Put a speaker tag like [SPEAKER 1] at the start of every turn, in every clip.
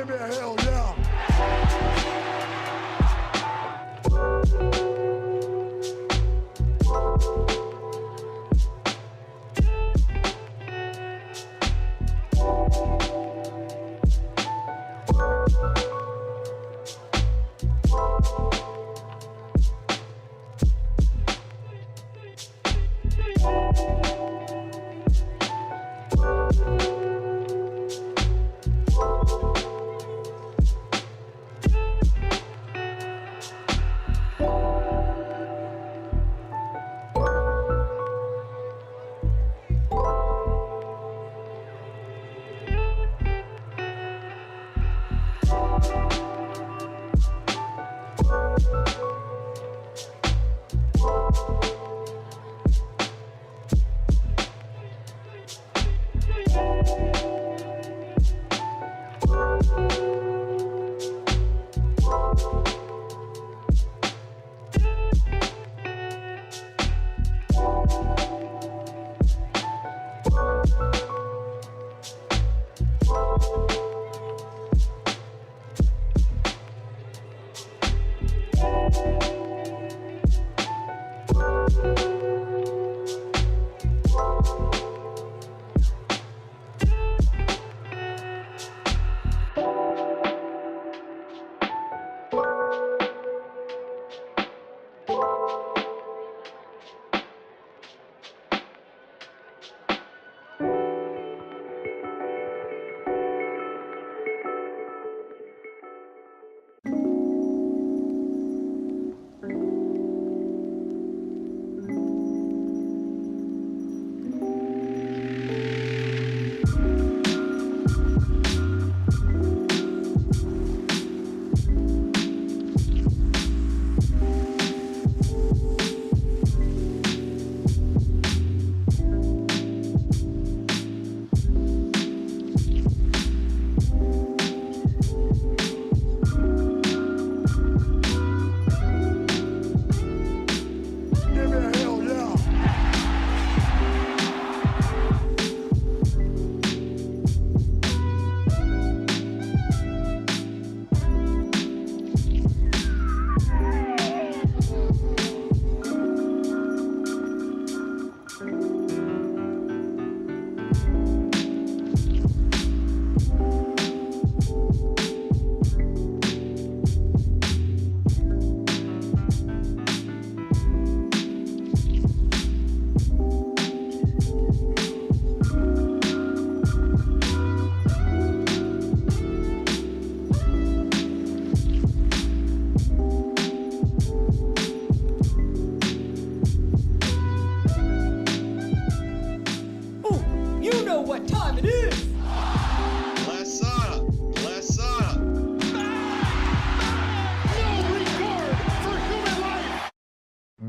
[SPEAKER 1] Give me a hell yeah.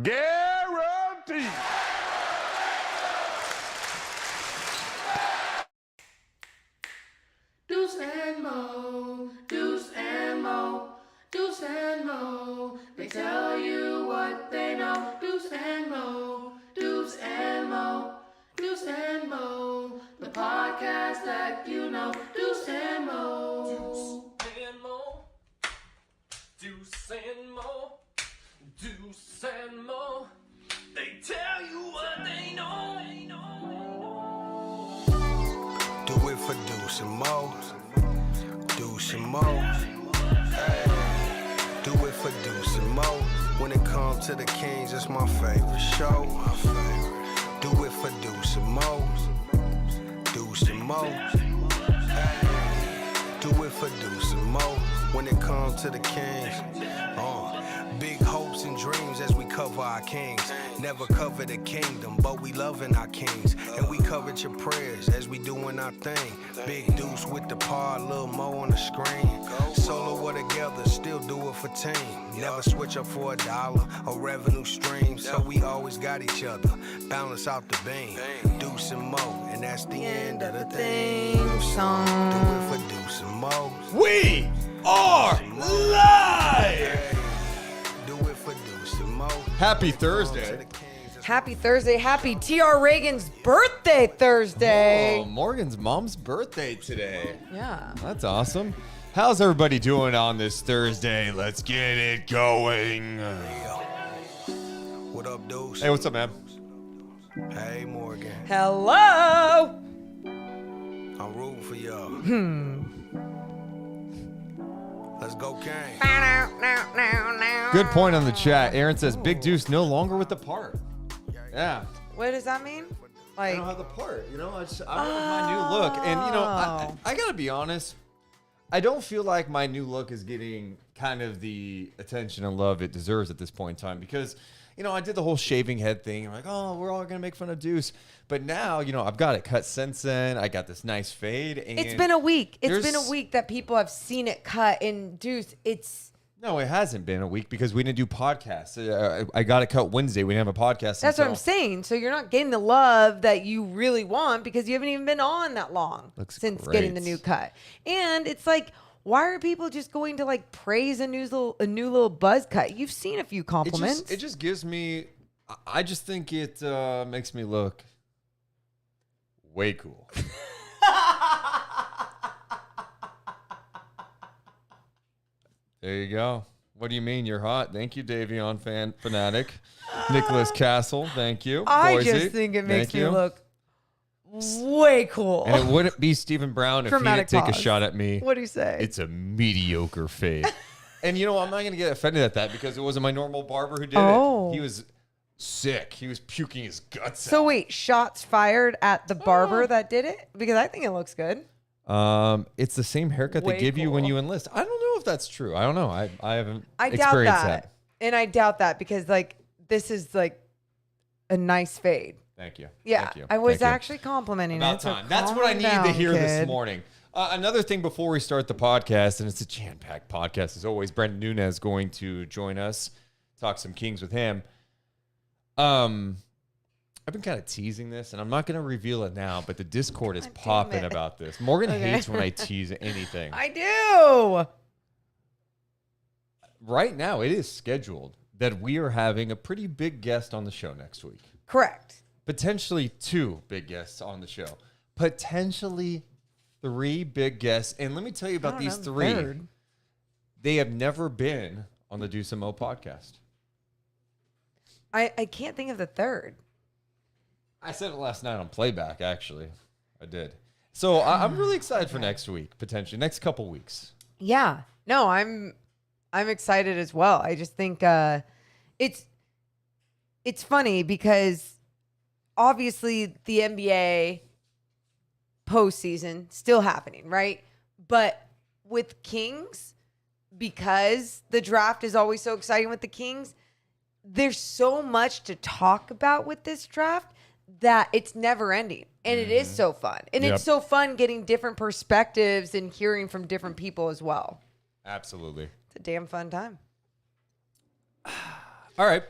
[SPEAKER 1] Guaranteed.
[SPEAKER 2] Deuce and Mo, Deuce and Mo, Deuce and Mo. They tell you what they know. Deuce and Mo, Deuce and Mo, Deuce and Mo. The podcast that you know. Deuce and Mo.
[SPEAKER 3] Deuce and Mo, Deuce and Mo, Deuce and Mo. They tell you what they know.
[SPEAKER 4] Do it for Deuce and Mo, Deuce and Mo. Hey, do it for Deuce and Mo. When it comes to the Kings, it's my favorite show. Do it for Deuce and Mo, Deuce and Mo. Hey, do it for Deuce and Mo. When it comes to the Kings, big hopes and dreams as we cover our kings. Never cover the kingdom, but we loving our kings. And we covered your prayers as we doing our thing. Big Deuce with the par, Lil Mo on the screen. Solo or together, still do it for team. Never switch up for $1 or revenue stream. So we always got each other, balance out the beam. Deuce and Mo, and that's the end of the theme song. Do it for Deuce and Mo.
[SPEAKER 5] We are live! Happy Thursday.
[SPEAKER 6] Happy Thursday. Happy T.R. Reagan's birthday Thursday.
[SPEAKER 5] Oh, Morgan's mom's birthday today.
[SPEAKER 6] Yeah.
[SPEAKER 5] That's awesome. How's everybody doing on this Thursday? Let's get it going.
[SPEAKER 4] What up, Deuce?
[SPEAKER 5] Hey, what's up, man?
[SPEAKER 4] Hey, Morgan.
[SPEAKER 6] Hello.
[SPEAKER 4] I'm rooting for y'all. Let's go, Kane.
[SPEAKER 5] Good point on the chat. Aaron says, Big Deuce no longer with the part. Yeah.
[SPEAKER 6] What does that mean?
[SPEAKER 5] I
[SPEAKER 6] Like,
[SPEAKER 5] don't have the part. You know, I'm with my new look. And, you know, I got to be honest. I don't feel like my new look is getting kind of the attention and love it deserves at this point in time because, you know, I did the whole shaving head thing. I'm like, oh, we're all going to make fun of Deuce. But now, you know, I've got it cut since then. I got this nice fade. And
[SPEAKER 6] it's been a week. It's been a week that people have seen it cut. And Deuce,
[SPEAKER 5] No, it hasn't been a week because we didn't do podcasts. I got it cut Wednesday. We didn't have a podcast.
[SPEAKER 6] That's what I'm saying. So you're not getting the love that you really want because you haven't even been on that long since getting the new cut. And it's like, why are people just going to like praise a new little buzz cut? You've seen a few compliments.
[SPEAKER 5] It just gives me. I just think it makes me look way cool. There you go. What do you mean you're hot? Thank you, Davion fanatic. Nicholas Castle, thank you.
[SPEAKER 6] I
[SPEAKER 5] Boise,
[SPEAKER 6] just think it makes
[SPEAKER 5] thank
[SPEAKER 6] me
[SPEAKER 5] you.
[SPEAKER 6] look way cool.
[SPEAKER 5] And it wouldn't be Stephen Brown if
[SPEAKER 6] Dramatic
[SPEAKER 5] he didn't take
[SPEAKER 6] pause.
[SPEAKER 5] a shot at me.
[SPEAKER 6] What do you say?
[SPEAKER 5] It's a mediocre fade. And you know, I'm not going to get offended at that because it wasn't my normal barber who did it. He was sick. He was puking his guts out.
[SPEAKER 6] So wait, shots fired at the barber that did it? Because I think it looks good.
[SPEAKER 5] It's the same haircut they give you when you enlist. I don't know if that's true. I don't know. I haven't experienced that.
[SPEAKER 6] And I doubt that because like this is like a nice fade.
[SPEAKER 5] Thank you.
[SPEAKER 6] Yeah,
[SPEAKER 5] Thank you.
[SPEAKER 6] I was
[SPEAKER 5] Thank you.
[SPEAKER 6] actually complimenting
[SPEAKER 5] About
[SPEAKER 6] it. So
[SPEAKER 5] time. That's what I
[SPEAKER 6] calm
[SPEAKER 5] needed
[SPEAKER 6] down,
[SPEAKER 5] to hear this
[SPEAKER 6] kid.
[SPEAKER 5] morning. Another thing before we start the podcast, and it's a jam-packed podcast as always. Brenden Nunes going to join us, talk some Kings with him. I've been kind of teasing this, and I'm not going to reveal it now, but the Discord is popping about this. Morgan hates when I tease anything.
[SPEAKER 6] I do.
[SPEAKER 5] Right now, it is scheduled that we are having a pretty big guest on the show next week.
[SPEAKER 6] Correct.
[SPEAKER 5] Potentially 2 big guests on the show. Potentially 3 big guests. And let me tell you about these 3.
[SPEAKER 6] Third.
[SPEAKER 5] They have never been on the Deuce and Mo podcast.
[SPEAKER 6] I can't think of the third.
[SPEAKER 5] I said it last night on playback, actually. I did. So I'm really excited for next week, potentially. Next couple weeks.
[SPEAKER 6] Yeah. No, I'm excited as well. I just think it's funny because obviously the NBA postseason still happening, right? But with Kings, because the draft is always so exciting with the Kings, there's so much to talk about with this draft that it's never ending. And it is so fun. And it's so fun getting different perspectives and hearing from different people as well.
[SPEAKER 5] Absolutely.
[SPEAKER 6] It's a damn fun time.
[SPEAKER 5] All right.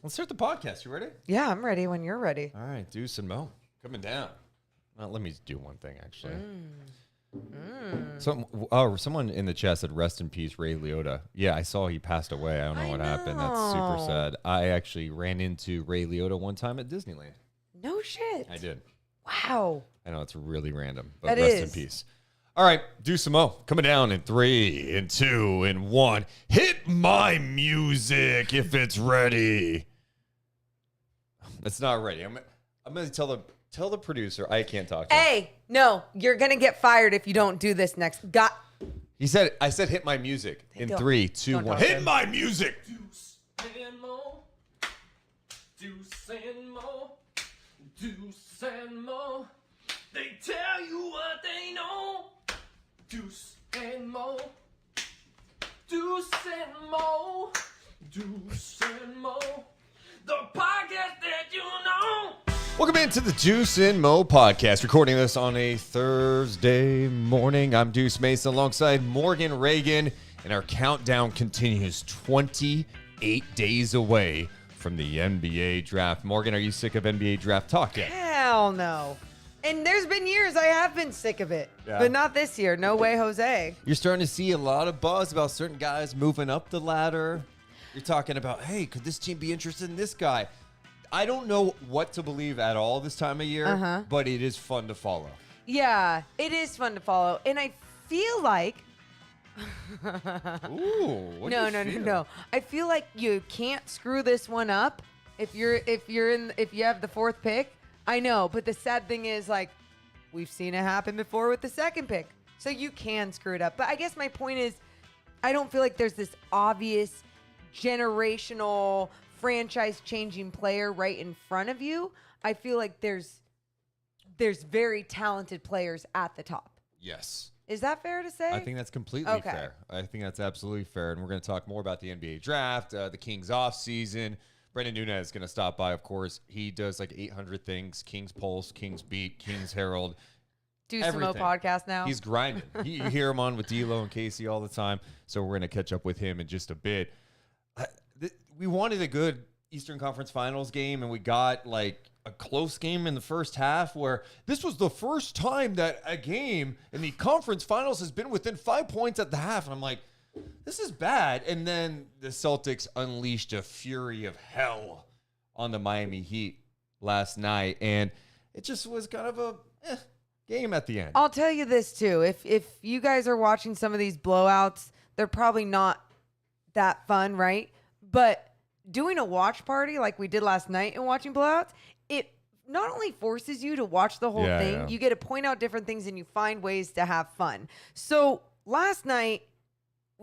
[SPEAKER 5] Let's start the podcast. You ready?
[SPEAKER 6] Yeah, I'm ready when you're ready.
[SPEAKER 5] All right. Deuce and Mo coming down. Well, let me do one thing, actually. Someone in the chat said, rest in peace, Ray Liotta. Yeah, I saw he passed away. I don't know what happened. That's super sad. I actually ran into Ray Liotta one time at Disneyland.
[SPEAKER 6] No shit.
[SPEAKER 5] I did.
[SPEAKER 6] Wow.
[SPEAKER 5] I know it's really random, but
[SPEAKER 6] That
[SPEAKER 5] rest
[SPEAKER 6] is.
[SPEAKER 5] in peace. All right, Deuce and Mo coming down in 3 and 2 and 1. Hit my music if it's ready. It's not ready. I'm going to tell the producer I can't talk to him.
[SPEAKER 6] Hey, no, you're going to get fired if you don't do this next.
[SPEAKER 5] I said hit my music in
[SPEAKER 6] Don't-
[SPEAKER 5] 3, 2,
[SPEAKER 6] don't
[SPEAKER 5] 1.
[SPEAKER 6] talk to
[SPEAKER 5] Hit
[SPEAKER 6] him.
[SPEAKER 5] my music.
[SPEAKER 3] Deuce and Mo. Deuce and Mo. Deuce and Mo. They tell you what they know. Deuce and Mo. Deuce and Mo. Deuce and Mo. The podcast that you know.
[SPEAKER 5] Welcome into the Deuce and Mo podcast. Recording this on a Thursday morning. I'm Deuce Mason alongside Morgan Reagan, and our countdown continues 28 days away from the NBA draft. Morgan, are you sick of NBA draft talk yet?
[SPEAKER 6] Hell no. And there's been years I have been sick of it,
[SPEAKER 5] Yeah.
[SPEAKER 6] but not this year. No way, Jose.
[SPEAKER 5] You're starting to see a lot of buzz about certain guys moving up the ladder. You're talking about, hey, could this team be interested in this guy? I don't know what to believe at all this time of year, but it is fun to follow.
[SPEAKER 6] Yeah, it is fun to follow. And I feel like
[SPEAKER 5] Ooh. What do you feel?
[SPEAKER 6] No. I feel like you can't screw this one up if you have the 4th pick. I know, but the sad thing is, like, we've seen it happen before with the 2nd pick. So you can screw it up. But I guess my point is, I don't feel like there's this obvious generational franchise-changing player right in front of you. I feel like there's very talented players at the top.
[SPEAKER 5] Yes.
[SPEAKER 6] Is that fair to say?
[SPEAKER 5] I think that's completely fair. I think that's absolutely fair. And we're going to talk more about the NBA draft, the Kings offseason. Brenden Nunes is going to stop by, of course. He does like 800 things. Kings Pulse, Kings Beat, Kings Herald.
[SPEAKER 6] Do some podcast now.
[SPEAKER 5] He's grinding. You hear him on with D'Lo and Casey all the time. So we're going to catch up with him in just a bit. We wanted a good Eastern Conference Finals game, and we got like a close game in the first half where this was the first time that a game in the conference finals has been within 5 points at the half. And I'm like, this is bad. And then the Celtics unleashed a fury of hell on the Miami Heat last night. And it just was kind of a game at the end.
[SPEAKER 6] I'll tell you this too. If you guys are watching some of these blowouts, they're probably not that fun, right? But doing a watch party like we did last night and watching blowouts, it not only forces you to watch the whole thing, you get to point out different things and you find ways to have fun. So last night,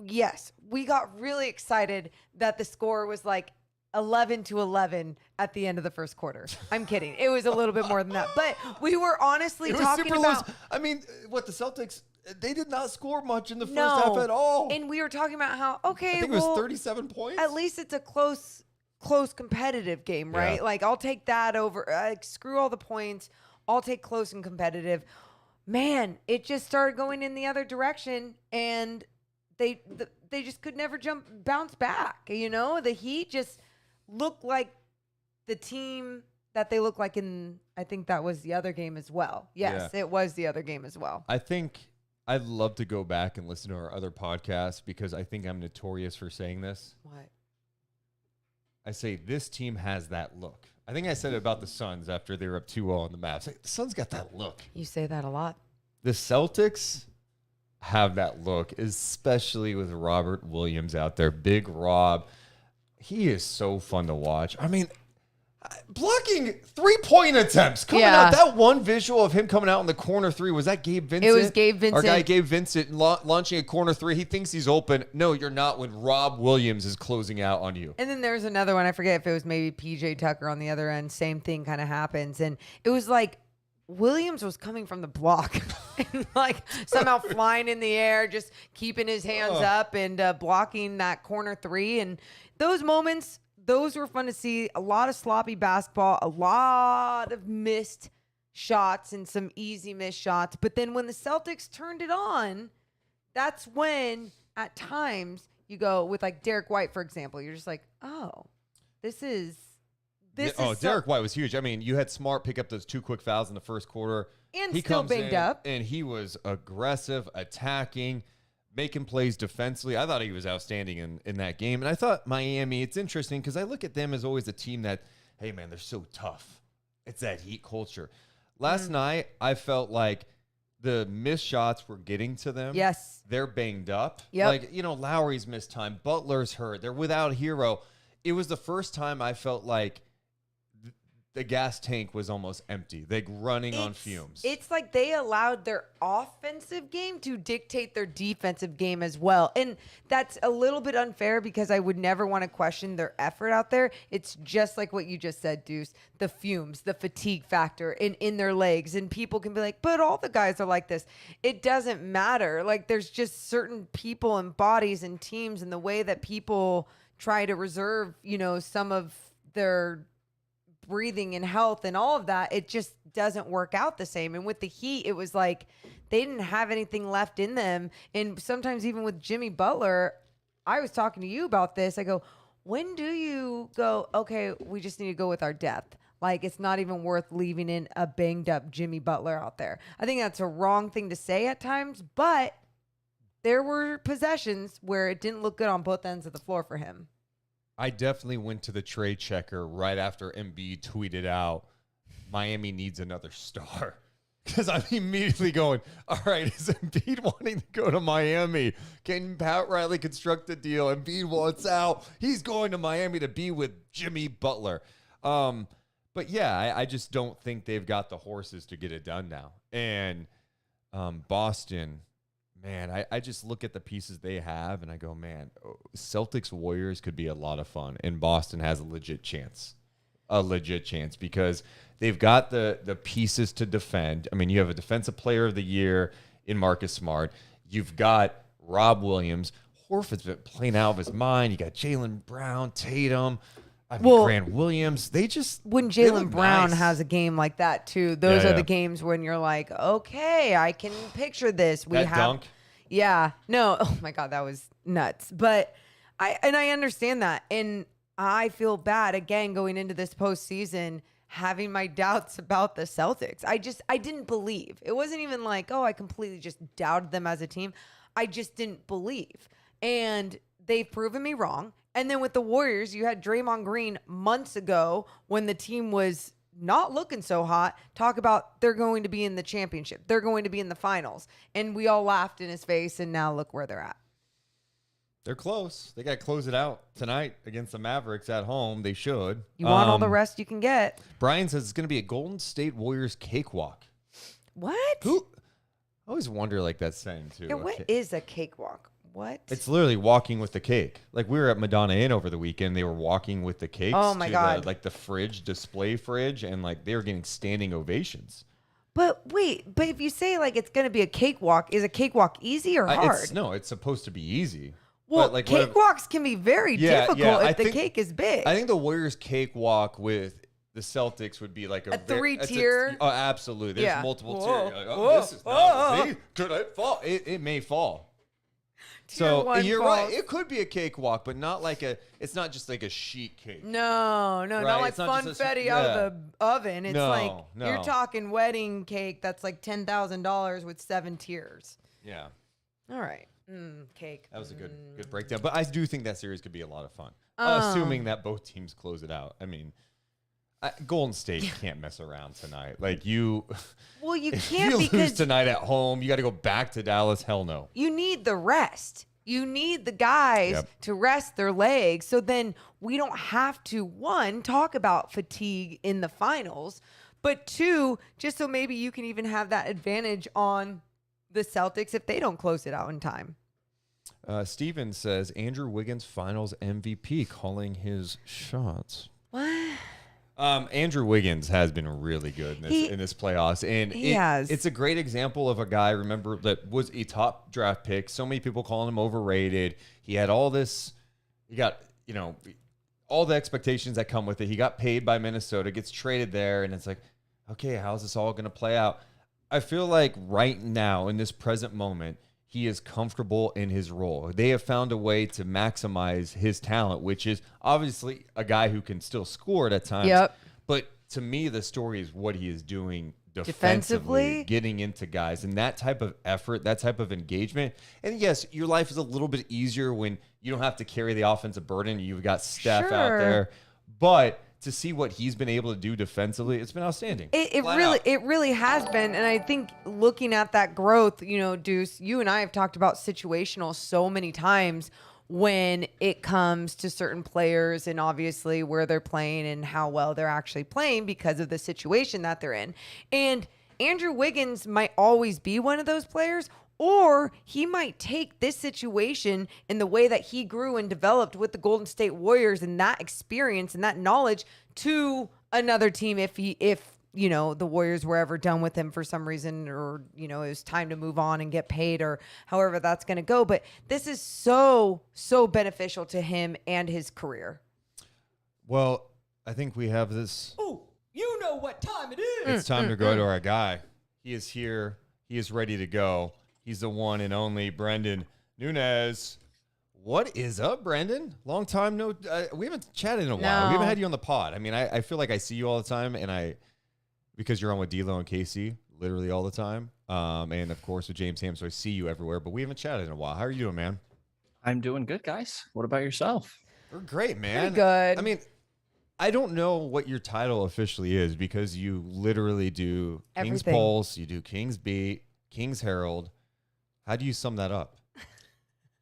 [SPEAKER 6] yes, we got really excited that the score was like 11-11 at the end of the first quarter. I'm kidding. It was a little bit more than that. But we were honestly talking about...
[SPEAKER 5] I mean, what, the Celtics... They did not score much in the first half at all.
[SPEAKER 6] And we were talking about how, okay,
[SPEAKER 5] I think it was 37 points.
[SPEAKER 6] At least it's a close competitive game, right?
[SPEAKER 5] Yeah.
[SPEAKER 6] Like, I'll take that over. Screw all the points. I'll take close and competitive. Man, it just started going in the other direction, and they just could never bounce back. You know, the Heat just looked like the team that they look like in. I think that was the other game as well. Yes, It was the other game as well.
[SPEAKER 5] I think I'd love to go back and listen to our other podcasts because I think I'm notorious for saying this.
[SPEAKER 6] What?
[SPEAKER 5] I say this team has that look. I think I said it about the Suns after they were up 2-0 on the Mavs. Like, the Suns got that look.
[SPEAKER 6] You say that a lot.
[SPEAKER 5] The Celtics have that look, especially with Robert Williams out there. Big Rob. He is so fun to watch. I mean, blocking 3-point attempts. Coming out, that one visual of him coming out in the corner three, was that Gabe Vincent?
[SPEAKER 6] It was Gabe Vincent.
[SPEAKER 5] Our guy Gabe Vincent launching a corner three. He thinks he's open. No, you're not when Rob Williams is closing out on you.
[SPEAKER 6] And then there's another one. I forget if it was maybe PJ Tucker on the other end. Same thing kind of happens. And it was like Williams was coming from the block and like somehow flying in the air, just keeping his hands up and blocking that corner three. And those moments, those were fun to see. A lot of sloppy basketball, a lot of missed shots and some easy missed shots. But then when the Celtics turned it on, that's when at times you go with like Derek White, for example. You're just like, oh, this is
[SPEAKER 5] Derek White was huge. I mean, you had Smart pick up those 2 quick fouls in the first quarter.
[SPEAKER 6] And he still banged up.
[SPEAKER 5] And he was aggressive, attacking, making plays defensively. I thought he was outstanding in that game. And I thought Miami, it's interesting because I look at them as always a team that, hey, man, they're so tough. It's that Heat culture. Last night, I felt like the missed shots were getting to them.
[SPEAKER 6] Yes.
[SPEAKER 5] They're banged up.
[SPEAKER 6] Yep.
[SPEAKER 5] Like, Lowry's missed time. Butler's hurt. They're without Hero. It was the first time I felt like the gas tank was almost empty. Like running on fumes.
[SPEAKER 6] It's like they allowed their offensive game to dictate their defensive game as well. And that's a little bit unfair because I would never want to question their effort out there. It's just like what you just said, Deuce. The fumes, the fatigue factor in their legs. And people can be like, but all the guys are like this. It doesn't matter. Like there's just certain people and bodies and teams and the way that people try to reserve, some of their breathing and health and all of that, it just doesn't work out the same. And with the Heat, it was like they didn't have anything left in them. And sometimes even with Jimmy Butler, I was talking to you about this. I go, when do you go, okay, we just need to go with our depth? Like, it's not even worth leaving in a banged up Jimmy Butler out there. I think that's a wrong thing to say at times, but there were possessions where it didn't look good on both ends of the floor for him.
[SPEAKER 5] I definitely went to the trade checker right after Embiid tweeted out, Miami needs another star. Because I'm immediately going, all right, is Embiid wanting to go to Miami? Can Pat Riley construct a deal? Embiid wants out. He's going to Miami to be with Jimmy Butler. But yeah, I just don't think they've got the horses to get it done now. And Boston, man, I just look at the pieces they have and I go, man, Celtics Warriors could be a lot of fun. And Boston has a legit chance because they've got the pieces to defend. I mean, you have a defensive player of the year in Marcus Smart. You've got Rob Williams. Horford's been playing out of his mind. You got Jaylen Brown, Tatum, Grant Williams.
[SPEAKER 6] When Jaylen Brown has a game like that too, those are the games when you're like, okay, I can picture this.
[SPEAKER 5] Dunk.
[SPEAKER 6] Yeah. No. Oh my God, that was nuts. But I understand that. And I feel bad again going into this postseason, having my doubts about the Celtics. I didn't believe. It wasn't even like, oh, I completely just doubted them as a team. I just didn't believe. And they've proven me wrong. And then with the Warriors, you had Draymond Green months ago when the team was not looking so hot, talk about they're going to be in the championship. They're going to be in the finals. And we all laughed in his face, and now look where they're at.
[SPEAKER 5] They're close. They got to close it out tonight against the Mavericks at home. They should.
[SPEAKER 6] You want all the rest you can get.
[SPEAKER 5] Brian says it's going to be a Golden State Warriors cakewalk.
[SPEAKER 6] What?
[SPEAKER 5] I always wonder like that saying too.
[SPEAKER 6] Yeah, what is a cakewalk? What?
[SPEAKER 5] It's literally walking with the cake. Like we were at Madonna Inn over the weekend. They were walking with the cakes
[SPEAKER 6] Oh my God.
[SPEAKER 5] the fridge, display fridge, and like they were getting standing ovations.
[SPEAKER 6] But wait, if you say like it's going to be a cakewalk, is a cakewalk easy or hard?
[SPEAKER 5] It's supposed to be easy.
[SPEAKER 6] Well,
[SPEAKER 5] but, like,
[SPEAKER 6] cakewalks can be very difficult if the cake is big.
[SPEAKER 5] I think the Warriors cakewalk with the Celtics would be like a
[SPEAKER 6] 3-tier.
[SPEAKER 5] Oh, absolutely. There's multiple tiers. Like, this is not. See, could it fall? It may fall. So you're right. It could be a cakewalk, but not like it's not just like a sheet cake.
[SPEAKER 6] No, not like funfetti out of the oven. It's
[SPEAKER 5] no.
[SPEAKER 6] You're talking wedding cake that's like $10,000 with 7 tiers.
[SPEAKER 5] Yeah.
[SPEAKER 6] All right. Cake.
[SPEAKER 5] That was a good breakdown. But I do think that series could be a lot of fun. Assuming that both teams close it out. I mean, Golden State can't mess around tonight. Like you.
[SPEAKER 6] Well, you
[SPEAKER 5] if
[SPEAKER 6] can't
[SPEAKER 5] you
[SPEAKER 6] because
[SPEAKER 5] lose tonight at home. You got to go back to Dallas. Hell no.
[SPEAKER 6] You need the rest. You need the guys to rest their legs. So then we don't have to, 1, talk about fatigue in the finals, but 2, just so maybe you can even have that advantage on the Celtics if they don't close it out in time.
[SPEAKER 5] Steven says Andrew Wiggins finals MVP calling his shots.
[SPEAKER 6] What?
[SPEAKER 5] Andrew Wiggins has been really good in this playoffs, and it's a great example of a guy. Remember that was a top draft pick. So many people calling him overrated. He had all this. He got all the expectations that come with it. He got paid by Minnesota, gets traded there, and it's like, okay, how's this all going to play out? I feel like right now in this present moment, he is comfortable in his role. They have found a way to maximize his talent, which is obviously a guy who can still score at times.
[SPEAKER 6] Yep.
[SPEAKER 5] But to me, the story is what he is doing defensively, getting into guys, and that type of effort, that type of engagement. And yes, your life is a little bit easier when you don't have to carry the offensive burden. You've got Steph out there. But to see what he's been able to do defensively, it's been outstanding.
[SPEAKER 6] It really has been. And I think looking at that growth, Deuce, you and I have talked about situational so many times when it comes to certain players and obviously where they're playing and how well they're actually playing because of the situation that they're in. And Andrew Wiggins might always be one of those players, or he might take this situation in the way that he grew and developed with the Golden State Warriors and that experience and that knowledge to another team if the Warriors were ever done with him for some reason, or, it was time to move on and get paid, or however that's going to go. But this is so beneficial to him and his career.
[SPEAKER 5] Well, I think we have this.
[SPEAKER 7] Oh, you know what time it is.
[SPEAKER 5] It's time to go to our guy. He is here. He is ready to go. He's the one and only Brenden Nunes. What is up, Brenden? Long time no. We haven't chatted in a while. We haven't had you on the pod. I mean, I feel like I see you all the time, and because you're on with D'Lo and Casey literally all the time, and of course with James Ham, so I see you everywhere. But we haven't chatted in a while. How are you doing, man?
[SPEAKER 7] I'm doing good, guys. What about yourself?
[SPEAKER 5] We're great, man.
[SPEAKER 6] Pretty good.
[SPEAKER 5] I mean, I don't know what your title officially is because you literally do King's
[SPEAKER 6] Everything.
[SPEAKER 5] Pulse, you do King's Beat, King's Herald. How do you sum that up?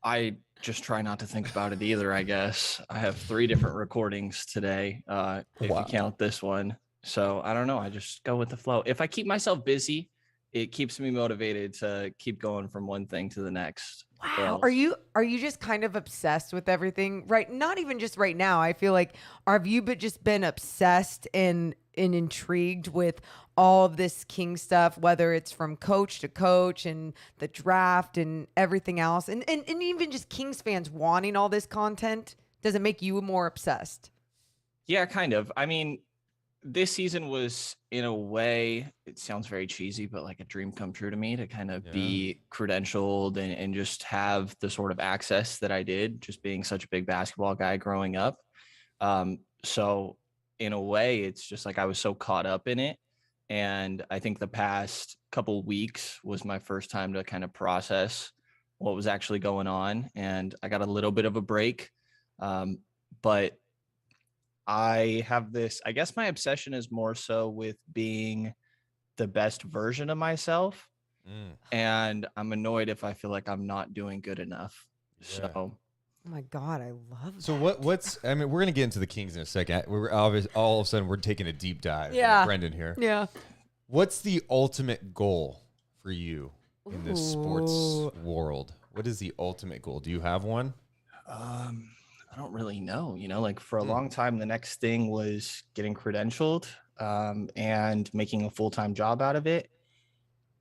[SPEAKER 8] I just try not to think about it either, I guess. I have 3 different recordings today, if you count this one. So I don't know. I just go with the flow. If I keep myself busy, it keeps me motivated to keep going from one thing to the next.
[SPEAKER 6] Wow. Are you just kind of obsessed with everything? Right. Not even just right now. I feel like have you just been obsessed and intrigued with all of this King stuff, whether it's from coach to coach and the draft and everything else, and even just Kings fans wanting all this content? Does it make you more obsessed?
[SPEAKER 8] Yeah, kind of. I mean, this season was, in a way, it sounds very cheesy, but like a dream come true to me to kind of be credentialed and just have the sort of access that I did, just being such a big basketball guy growing up. So in a way, it's just like I was so caught up in it. And I think the past couple weeks was my first time to kind of process what was actually going on. And I got a little bit of a break. But I have this, I guess my obsession is more so with being the best version of myself. And I'm annoyed if I feel like I'm not doing good enough. So,
[SPEAKER 6] oh my God, I love that.
[SPEAKER 5] So what's, I mean, we're going to get into the Kings in a second. We're obvious, all of a sudden we're taking a deep dive.
[SPEAKER 6] Yeah.
[SPEAKER 5] Brenden here.
[SPEAKER 6] Yeah.
[SPEAKER 5] What's the ultimate goal for you in this sports world? What is the ultimate goal? Do you have one?
[SPEAKER 8] I don't really know, like for a long time, the next thing was getting credentialed and making a full-time job out of it.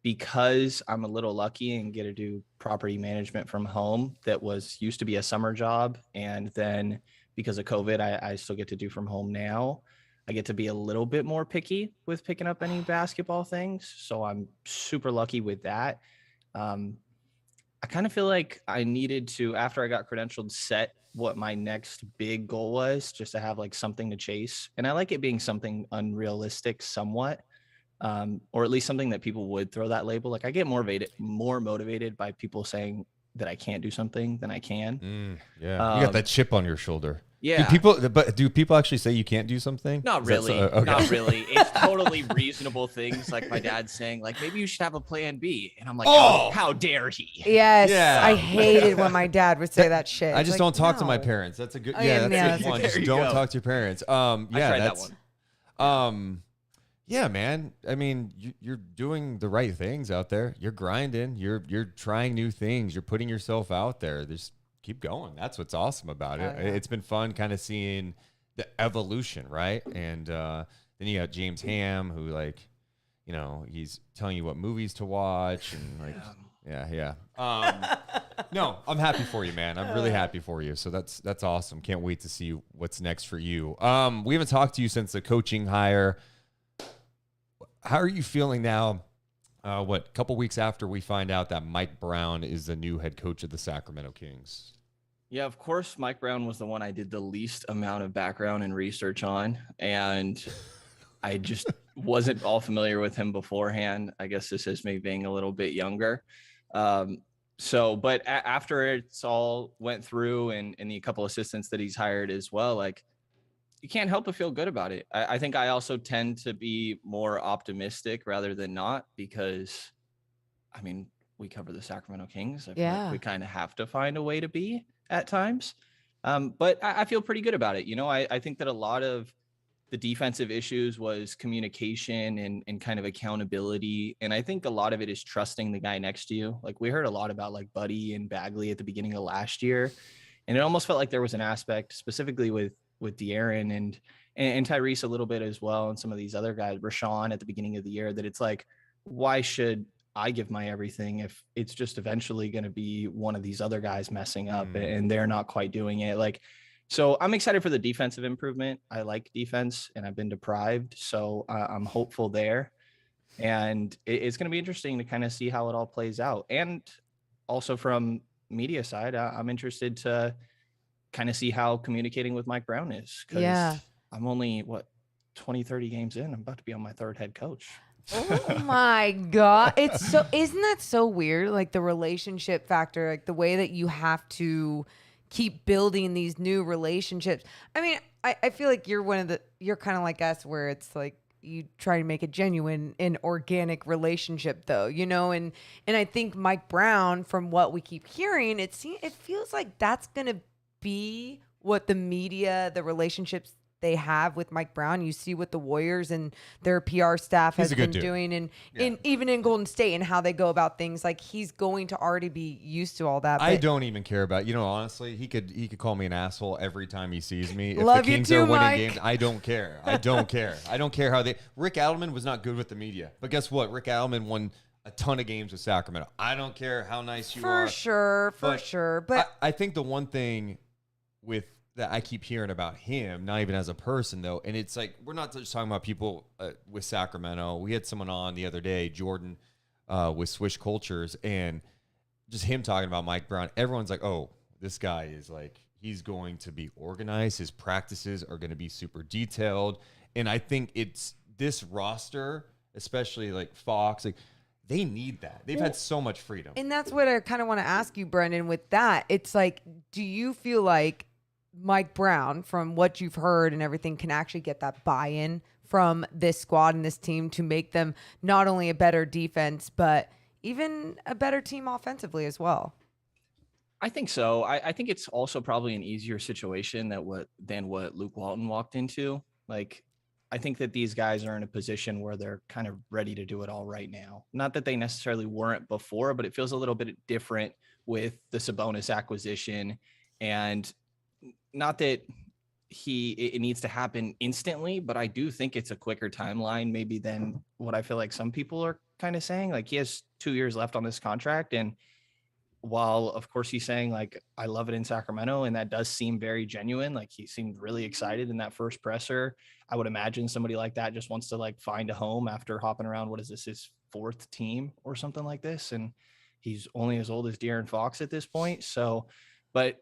[SPEAKER 8] Because I'm a little lucky and get to do property management from home, that used to be a summer job. And then because of COVID, I still get to do from home now. I get to be a little bit more picky with picking up any basketball things. So I'm super lucky with that. I kind of feel like I needed to, after I got credentialed, set what my next big goal was, just to have like something to chase. And I like it being something unrealistic somewhat, or at least something that people would throw that label. Like I get more motivated by people saying that I can't do something than I can.
[SPEAKER 5] Yeah. You got that chip on your shoulder.
[SPEAKER 8] Yeah.
[SPEAKER 5] Do people actually say you can't do something?
[SPEAKER 8] Not really.
[SPEAKER 5] Okay.
[SPEAKER 8] Not really. It's totally reasonable things. Like my dad saying, like, maybe you should have a plan B. And I'm like, how dare he?
[SPEAKER 6] Yes.
[SPEAKER 5] Yeah.
[SPEAKER 6] I hated when my dad would say that shit.
[SPEAKER 5] I just
[SPEAKER 6] Like,
[SPEAKER 5] don't talk to
[SPEAKER 6] no.
[SPEAKER 5] my parents. That's a good,
[SPEAKER 6] yeah,
[SPEAKER 5] that's a
[SPEAKER 6] that's
[SPEAKER 5] good one.
[SPEAKER 8] There
[SPEAKER 5] Just
[SPEAKER 8] you
[SPEAKER 5] don't
[SPEAKER 8] go.
[SPEAKER 5] talk to your parents.
[SPEAKER 8] I tried that one.
[SPEAKER 5] Yeah, man. I mean, you're doing the right things out there. You're grinding. You're trying new things. You're putting yourself out there. Just keep going. That's what's awesome about it.
[SPEAKER 6] Oh, yeah.
[SPEAKER 5] It's been fun kind of seeing the evolution, right? And then you got James Ham, who he's telling you what movies to watch and like, yeah. No, I'm happy for you, man. I'm really happy for you. So that's awesome. Can't wait to see what's next for you. We haven't talked to you since the coaching hire. How are you feeling now? A couple weeks after we find out that Mike Brown is the new head coach of the Sacramento Kings?
[SPEAKER 8] Yeah, of course, Mike Brown was the one I did the least amount of background and research on. And I just wasn't all familiar with him beforehand. I guess this is me being a little bit younger. But after it's all went through and the couple assistants that he's hired as well, like, you can't help but feel good about it. I think I also tend to be more optimistic rather than not, because, I mean, we cover the Sacramento Kings. I feel like we kind of have to find a way to be at times. But I feel pretty good about it. I think that a lot of the defensive issues was communication and kind of accountability. And I think a lot of it is trusting the guy next to you. Like we heard a lot about like Buddy and Bagley at the beginning of last year. And it almost felt like there was an aspect specifically with De'Aaron and Tyrese a little bit as well. And some of these other guys, Richaun at the beginning of the year, that it's like, why should I give my everything if it's just eventually going to be one of these other guys messing up and they're not quite doing it? Like, so I'm excited for the defensive improvement. I like defense and I've been deprived. So I'm hopeful there. And it's going to be interesting to kind of see how it all plays out. And also from media side, I'm interested to kind of see how communicating with Mike Brown is. Because I'm only, 20, 30 games in. I'm about to be on my third head coach.
[SPEAKER 6] Oh my God. Isn't that so weird? Like the relationship factor, like the way that you have to keep building these new relationships. I mean, I feel like you're kind of like us where it's like you try to make a genuine and organic relationship though, and I think Mike Brown, from what we keep hearing, it feels like that's going to be what the media, the relationships they have with Mike Brown. You see what the Warriors and their PR staff has been doing, and even in Golden State, and how they go about things. Like, he's going to already be used to all that.
[SPEAKER 5] I don't even care about, honestly, he could call me an asshole every time he sees me. If
[SPEAKER 6] Love
[SPEAKER 5] the Kings
[SPEAKER 6] you too,
[SPEAKER 5] are winning
[SPEAKER 6] Mike.
[SPEAKER 5] games, I don't care. I don't care. I don't care how Rick Adelman was not good with the media, but guess what? Rick Adelman won a ton of games with Sacramento. I don't care how nice you are.
[SPEAKER 6] For sure. But
[SPEAKER 5] I think the one thing that I keep hearing about him, not even as a person though, and it's like, we're not just talking about people with Sacramento. We had someone on the other day, Jordan, with Swish Cultures, and just him talking about Mike Brown. Everyone's like, oh, this guy is like, he's going to be organized. His practices are going to be super detailed. And I think it's this roster, especially like Fox, like, they need that. They've had so much freedom.
[SPEAKER 6] And that's what I kind of want to ask you, Brenden, with that. It's like, do you feel like Mike Brown, from what you've heard and everything, can actually get that buy-in from this squad and this team to make them not only a better defense, but even a better team offensively as well?
[SPEAKER 8] I think so. I think it's also probably an easier situation than what Luke Walton walked into. Like, I think that these guys are in a position where they're kind of ready to do it all right now. Not that they necessarily weren't before, but it feels a little bit different with the Sabonis acquisition. And not that it needs to happen instantly, but I do think it's a quicker timeline maybe than what I feel like some people are kind of saying. Like, he has 2 years left on this contract. And while of course he's saying like, I love it in Sacramento, and that does seem very genuine. Like, he seemed really excited in that first presser. I would imagine somebody like that just wants to like find a home after hopping around. What is this, his 4th team or something like this? And he's only as old as De'Aaron Fox at this point. So, but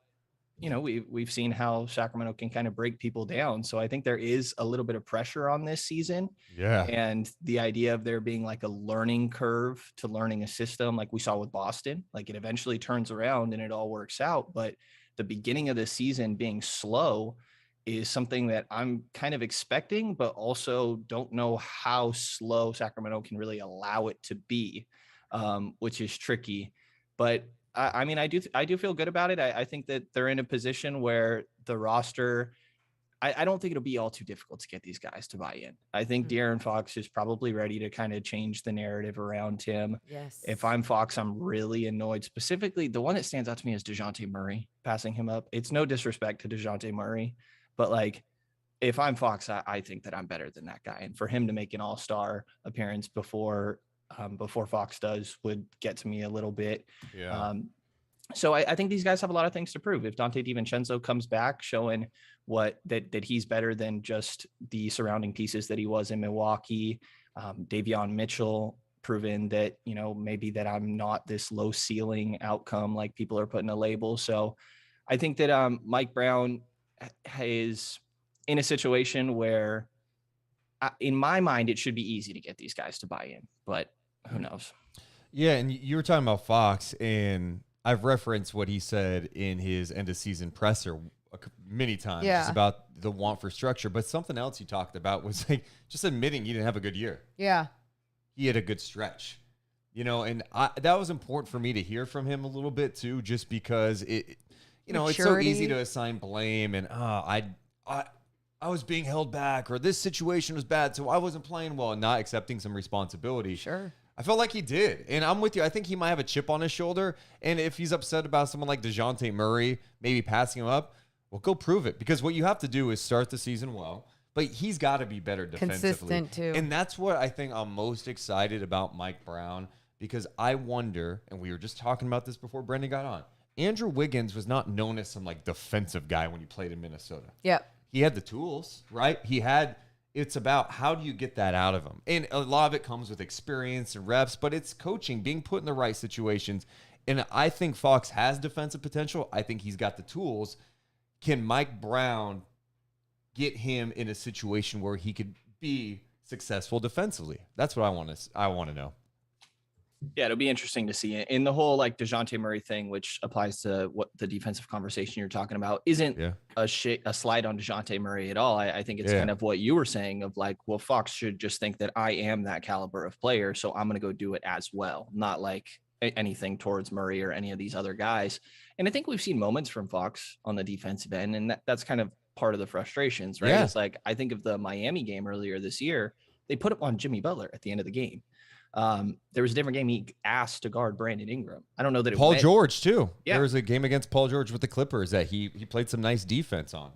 [SPEAKER 8] we've seen how Sacramento can kind of break people down. So I think there is a little bit of pressure on this season.
[SPEAKER 5] Yeah.
[SPEAKER 8] And the idea of there being like a learning curve to learning a system, like we saw with Boston, like it eventually turns around and it all works out. But the beginning of the season being slow is something that I'm kind of expecting, but also don't know how slow Sacramento can really allow it to be, which is tricky. But I mean, I do feel good about it. I think that they're in a position where the roster, I don't think it'll be all too difficult to get these guys to buy in. I think De'Aaron Fox is probably ready to kind of change the narrative around him.
[SPEAKER 6] Yes.
[SPEAKER 8] If I'm Fox, I'm really annoyed. Specifically, the one that stands out to me is DeJounte Murray passing him up. It's no disrespect to DeJounte Murray, but like, if I'm Fox, I think that I'm better than that guy. And for him to make an all-star appearance before Fox does would get to me a little bit.
[SPEAKER 5] Yeah.
[SPEAKER 8] So I think these guys have a lot of things to prove. If Dante DiVincenzo comes back showing that he's better than just the surrounding pieces that he was in Milwaukee, Davion Mitchell proven that, maybe that I'm not this low ceiling outcome like people are putting a label. So I think that Mike Brown is in a situation where in my mind, it should be easy to get these guys to buy in, but who knows?
[SPEAKER 5] Yeah, and you were talking about Fox, and I've referenced what he said in his end of season presser many times just about the want for structure. But something else he talked about was like just admitting he didn't have a good year.
[SPEAKER 6] Yeah.
[SPEAKER 5] He had a good stretch, and that was important for me to hear from him a little bit too, just because it's so easy to assign blame and I was being held back, or this situation was bad, so I wasn't playing well, and not accepting some responsibility.
[SPEAKER 6] Sure.
[SPEAKER 5] I felt like he did, and I'm with you. I think he might have a chip on his shoulder, and if he's upset about someone like DeJounte Murray maybe passing him up, well, go prove it, because what you have to do is start the season well, but he's got to be better defensively.
[SPEAKER 6] Consistent, too.
[SPEAKER 5] And that's what I think I'm most excited about Mike Brown, because I wonder, and we were just talking about this before Brenden got on, Andrew Wiggins was not known as some like defensive guy when he played in Minnesota.
[SPEAKER 6] Yep.
[SPEAKER 5] He had the tools, right? It's about how do you get that out of him? And a lot of it comes with experience and reps, but it's coaching, being put in the right situations. And I think Fox has defensive potential. I think he's got the tools. Can Mike Brown get him in a situation where he could be successful defensively? That's what I want to know.
[SPEAKER 8] Yeah, it'll be interesting to see. In the whole like DeJounte Murray thing, which applies to what the defensive conversation you're talking about, isn't a slide on DeJounte Murray at all. I think it's kind of what you were saying of like, well, Fox should just think that I am that caliber of player, so I'm going to go do it as well, not like anything towards Murray or any of these other guys. And I think we've seen moments from Fox on the defensive end, and that's kind of part of the frustrations, right? It's like, I think of the Miami game earlier this year, they put up on Jimmy Butler at the end of the game. There was a different game he asked to guard Brandon Ingram. I don't know that
[SPEAKER 5] Paul George too.
[SPEAKER 8] Yeah.
[SPEAKER 5] There was a game against Paul George with the Clippers that he played some nice defense on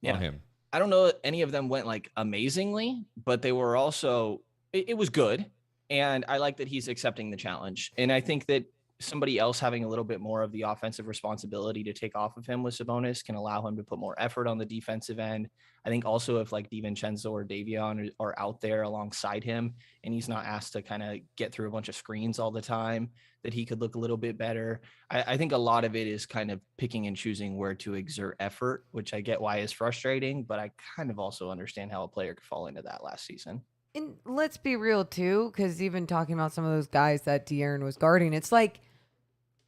[SPEAKER 5] him.
[SPEAKER 8] I don't know that any of them went like amazingly, but they were also, it was good. And I like that he's accepting the challenge. And I think that somebody else having a little bit more of the offensive responsibility to take off of him with Sabonis can allow him to put more effort on the defensive end. I think also if like DiVincenzo or Davion are out there alongside him and he's not asked to kind of get through a bunch of screens all the time, that he could look a little bit better. I think a lot of it is kind of picking and choosing where to exert effort, which I get why is frustrating, but I kind of also understand how a player could fall into that last season.
[SPEAKER 6] And let's be real too, because even talking about some of those guys that De'Aaron was guarding, it's like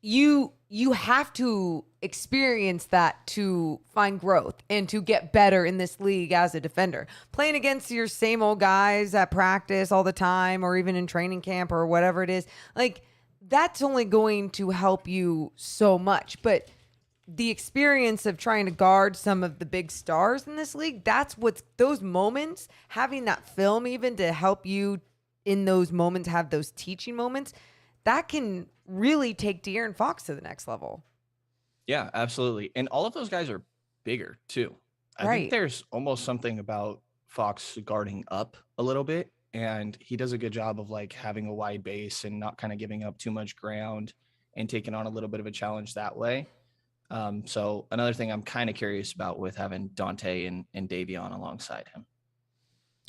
[SPEAKER 6] you have to experience that to find growth and to get better in this league as a defender. Playing against your same old guys at practice all the time, or even in training camp or whatever it is, like that's only going to help you so much. But the experience of trying to guard some of the big stars in this league, that's what's those moments, having that film even to help you in those moments, have those teaching moments, that can really take De'Aaron Fox to the next level.
[SPEAKER 8] Yeah, absolutely. And all of those guys are bigger too. I think there's almost something about Fox guarding up a little bit, and he does a good job of like having a wide base and not kind of giving up too much ground and taking on a little bit of a challenge that way. So another thing I'm kind of curious about with having Dante and Davion alongside him.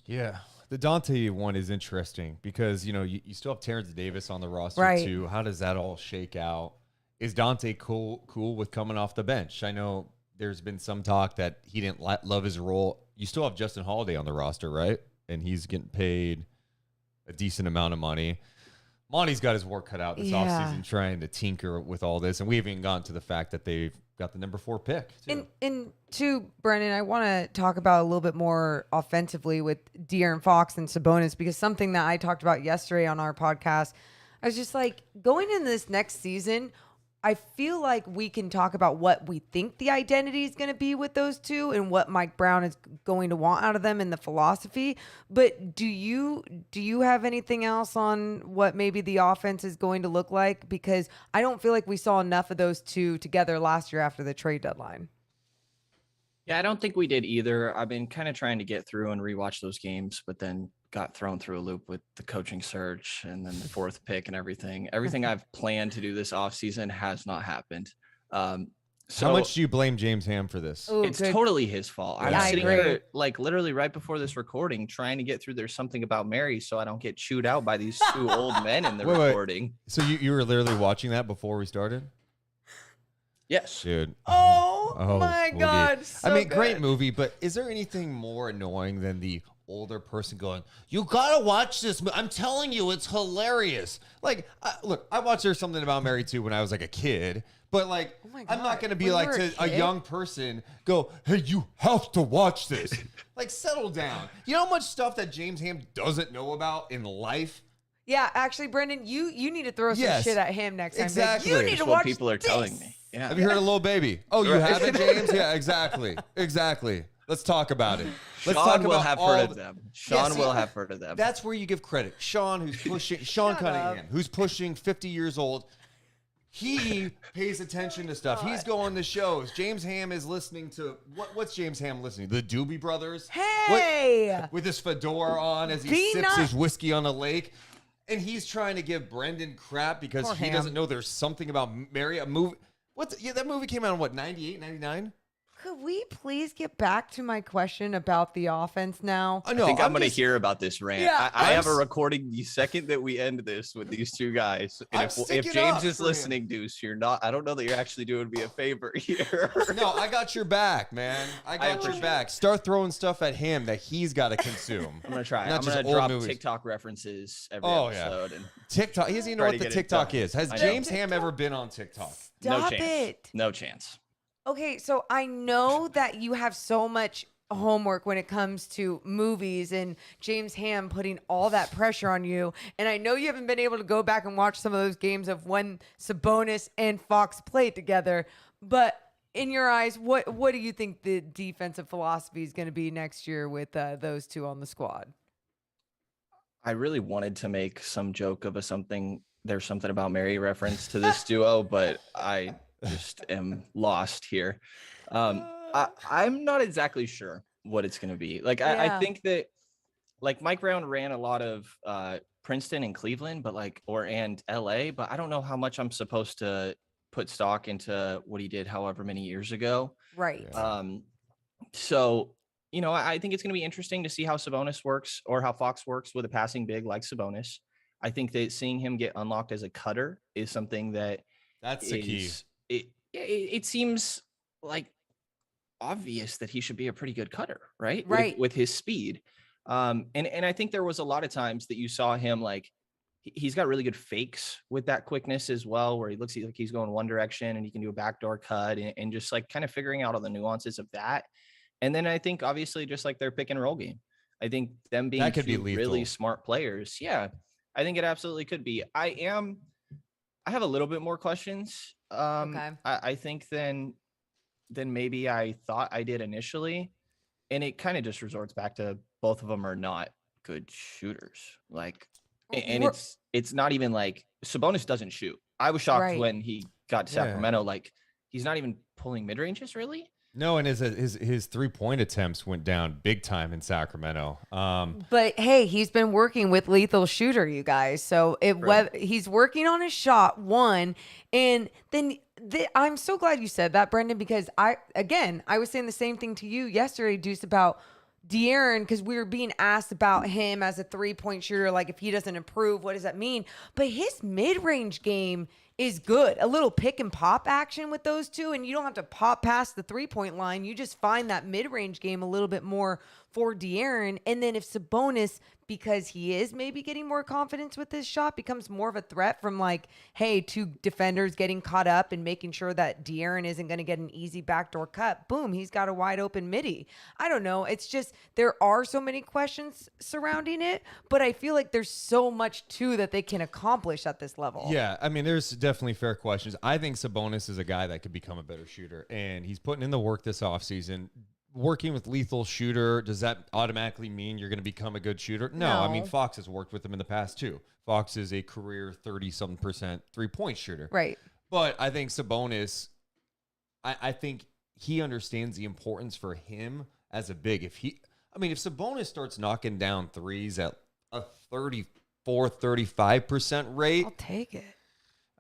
[SPEAKER 5] Yeah. The Dante one is interesting because, you know, you still have Terrence Davis on the roster too. How does that all shake out? Is Dante cool with coming off the bench? I know there's been some talk that he didn't love his role. You still have Justin Holiday on the roster, right? And he's getting paid a decent amount of money. Monty's got his work cut out this offseason trying to tinker with all this. And we haven't even gotten to the fact that they've got the number 4 pick, too.
[SPEAKER 6] And to Brenden, I want to talk about a little bit more offensively with De'Aaron Fox and Sabonis, because something that I talked about yesterday on our podcast, I was just like, going into this next season, I feel like we can talk about what we think the identity is going to be with those two and what Mike Brown is going to want out of them and the philosophy. But do you have anything else on what maybe the offense is going to look like? Because I don't feel like we saw enough of those two together last year after the trade deadline.
[SPEAKER 8] Yeah, I don't think we did either. I've been kind of trying to get through and rewatch those games, but then got thrown through a loop with the coaching search and then the 4th pick and everything. Everything I've planned to do this offseason has not happened. So
[SPEAKER 5] how much do you blame James Ham for this?
[SPEAKER 6] Ooh,
[SPEAKER 8] it's totally his fault.
[SPEAKER 6] Yeah,
[SPEAKER 8] I'm sitting here like literally right before this recording trying to get through There's Something About Mary so I don't get chewed out by these 2 old men in the recording.
[SPEAKER 5] So you were literally watching that before we started?
[SPEAKER 8] Yes.
[SPEAKER 5] Dude.
[SPEAKER 6] Oh my God. So
[SPEAKER 5] I mean,
[SPEAKER 6] good.
[SPEAKER 5] great movie, but is there anything more annoying than the older person going, you gotta watch this. I'm telling you, it's hilarious. Like, look, I watched There's Something About Mary too when I was like a kid, but like, I'm not gonna be
[SPEAKER 6] When
[SPEAKER 5] like
[SPEAKER 6] you were
[SPEAKER 5] to
[SPEAKER 6] a
[SPEAKER 5] a
[SPEAKER 6] kid?
[SPEAKER 5] young person go, hey, you have to watch this. Like, settle down. You know how much stuff that James Ham doesn't know about in life?
[SPEAKER 6] Yeah, actually, Brenden, you need to throw some
[SPEAKER 5] Yes.
[SPEAKER 6] shit at him next time. Be like,
[SPEAKER 5] Exactly.
[SPEAKER 6] you need
[SPEAKER 8] That's
[SPEAKER 6] to
[SPEAKER 8] what
[SPEAKER 6] watch
[SPEAKER 8] people are
[SPEAKER 6] this.
[SPEAKER 8] telling me. Yeah.
[SPEAKER 5] Have you heard of Lil Baby? Oh, you haven't, James? Yeah, exactly. Let's talk about it. Let's
[SPEAKER 8] Sean
[SPEAKER 5] talk
[SPEAKER 8] will
[SPEAKER 5] about
[SPEAKER 8] have
[SPEAKER 5] all
[SPEAKER 8] heard
[SPEAKER 5] the-
[SPEAKER 8] of them.
[SPEAKER 5] Yeah,
[SPEAKER 8] Sean will have heard of them.
[SPEAKER 5] That's where you give credit. Sean, who's pushing, Sean Cunningham, who's pushing 50 years old. He pays attention to stuff. He's going to shows. James Ham is listening to, what's James Ham listening to? The Doobie Brothers?
[SPEAKER 6] Hey!
[SPEAKER 5] With his fedora on as he sips his whiskey on the lake. And he's trying to give Brenden crap because he doesn't know There's Something About Mary, a movie. That movie came out in what, 98, 99?
[SPEAKER 6] Could we please get back to my question about the offense now?
[SPEAKER 5] I
[SPEAKER 8] I
[SPEAKER 5] know.
[SPEAKER 8] think I'm going to
[SPEAKER 5] just-
[SPEAKER 8] hear about this rant.
[SPEAKER 6] Yeah,
[SPEAKER 8] I have a recording the second that we end this with these two guys. And
[SPEAKER 5] I'm
[SPEAKER 8] if
[SPEAKER 5] sticking
[SPEAKER 8] James
[SPEAKER 5] up
[SPEAKER 8] is
[SPEAKER 5] for him.
[SPEAKER 8] listening, Deuce, you're not. I don't know that you're actually doing me a favor here.
[SPEAKER 5] No, I got your back, man. I got your
[SPEAKER 8] appreciate
[SPEAKER 5] back. Start throwing stuff at him that he's got to consume.
[SPEAKER 8] I'm gonna try.
[SPEAKER 5] Not
[SPEAKER 8] I'm
[SPEAKER 5] just
[SPEAKER 8] gonna
[SPEAKER 5] old
[SPEAKER 8] drop
[SPEAKER 5] movies.
[SPEAKER 8] TikTok references every
[SPEAKER 5] Oh, yeah.
[SPEAKER 8] episode. And
[SPEAKER 5] TikTok. He doesn't even know
[SPEAKER 8] Try
[SPEAKER 5] what
[SPEAKER 8] to
[SPEAKER 5] the
[SPEAKER 8] get it
[SPEAKER 5] TikTok
[SPEAKER 8] done.
[SPEAKER 5] is. Has
[SPEAKER 8] I know.
[SPEAKER 5] James Ham ever been on TikTok?
[SPEAKER 8] no
[SPEAKER 6] Stop
[SPEAKER 8] chance.
[SPEAKER 6] it.
[SPEAKER 8] No chance.
[SPEAKER 6] Okay, so I know that you have so much homework when it comes to movies and James Ham putting all that pressure on you. And I know you haven't been able to go back and watch some of those games of when Sabonis and Fox played together. But in your eyes, what do you think the defensive philosophy is going to be next year with those two on the squad?
[SPEAKER 8] I really wanted to make some joke of there's something about Mary reference to this duo, but I just am lost here. I'm not exactly sure what it's going to be. Like, I
[SPEAKER 6] Yeah.
[SPEAKER 8] think that like Mike Brown ran a lot of Princeton and Cleveland, but and LA, but I don't know how much I'm supposed to put stock into what he did however many years ago.
[SPEAKER 6] Right.
[SPEAKER 8] So, I think it's going to be interesting to see how Sabonis works or how Fox works with a passing big like Sabonis. I think that seeing him get unlocked as a cutter is something that
[SPEAKER 5] That's the key.
[SPEAKER 8] it seems like obvious that he should be a pretty good cutter, right?
[SPEAKER 6] Right.
[SPEAKER 8] With his speed. And I think there was a lot of times that you saw him he's got really good fakes with that quickness as well, where he looks like he's going one direction and he can do a backdoor cut and just kind of figuring out all the nuances of that. And then I think obviously just like their pick and roll game, I think them being
[SPEAKER 5] That could be
[SPEAKER 8] two really
[SPEAKER 5] lethal.
[SPEAKER 8] smart players. Yeah, I think it absolutely could be. I have a little bit more questions.
[SPEAKER 6] Okay.
[SPEAKER 8] I think than maybe I thought I did initially. And it kind of just resorts back to both of them are not good shooters. And
[SPEAKER 6] We're-
[SPEAKER 8] it's not even like Sabonis doesn't shoot. I was shocked
[SPEAKER 6] Right.
[SPEAKER 8] when he got to
[SPEAKER 5] Yeah.
[SPEAKER 8] Sacramento. He's not even pulling mid ranges really.
[SPEAKER 5] No, and his 3-point attempts went down big time in Sacramento.
[SPEAKER 6] But hey, he's been working with Lethal Shooter, you guys. So he's working on his shot, one, and then I'm so glad you said that, Brenden, because I was saying the same thing to you yesterday, Deuce, about De'Aaron, because we were being asked about him as a 3-point shooter, like if he doesn't improve, what does that mean? But his mid-range game is good. A little pick and pop action with those two, and you don't have to pop past the 3-point line. You just find that mid-range game a little bit more for De'Aaron. And then if Sabonis, because he is maybe getting more confidence with his shot, becomes more of a threat from hey, two defenders getting caught up and making sure that De'Aaron isn't going to get an easy backdoor cut. Boom, he's got a wide open midi. I don't know. It's just there are so many questions surrounding it, but I feel like there's so much too that they can accomplish at this level.
[SPEAKER 5] Yeah, I mean, there's definitely fair questions. I think Sabonis is a guy that could become a better shooter, and he's putting in the work this offseason. Working with Lethal Shooter, does that automatically mean you're going to become a good shooter? No. I mean,
[SPEAKER 6] No.
[SPEAKER 5] Fox has worked with him in the past too. Fox is a career 30-something% 3-point shooter.
[SPEAKER 6] Right.
[SPEAKER 5] But I think Sabonis, I think he understands the importance for him as a big. If Sabonis starts knocking down threes at a 35% rate,
[SPEAKER 6] I'll take it.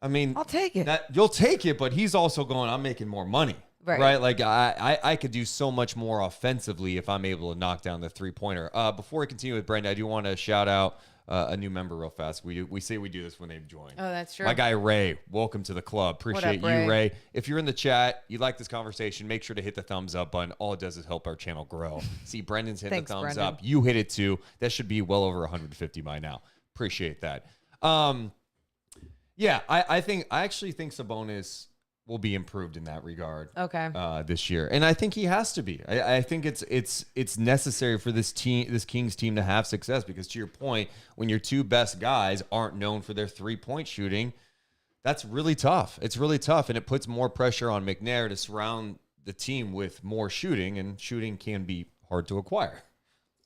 [SPEAKER 5] I mean,
[SPEAKER 6] I'll take it.
[SPEAKER 5] that you'll take it, but he's also going, I'm making more money.
[SPEAKER 6] Right.
[SPEAKER 5] Like I could do so much more offensively if I'm able to knock down the 3-pointer. Before we continue with Brenden, I do want to shout out a new member real fast. We say we do this when they join.
[SPEAKER 6] Oh, that's true.
[SPEAKER 5] My guy Ray, welcome to the club. Appreciate
[SPEAKER 6] up,
[SPEAKER 5] you,
[SPEAKER 6] Ray?
[SPEAKER 5] Ray. If you're in the chat, you like this conversation, make sure to hit the thumbs up button. All it does is help our channel grow. See, Brendan's hitting
[SPEAKER 6] Thanks,
[SPEAKER 5] the thumbs
[SPEAKER 6] Brenden.
[SPEAKER 5] up. You hit it too. That should be well over 150 by now. Appreciate that. Yeah, I actually think Sabonis will be improved in that regard.
[SPEAKER 6] Okay.
[SPEAKER 5] This year, and I think he has to be. I think it's necessary for this Kings team to have success, because to your point, when your two best guys aren't known for their 3-point shooting, that's really tough. It's really tough, and it puts more pressure on McNair to surround the team with more shooting, and shooting can be hard to acquire.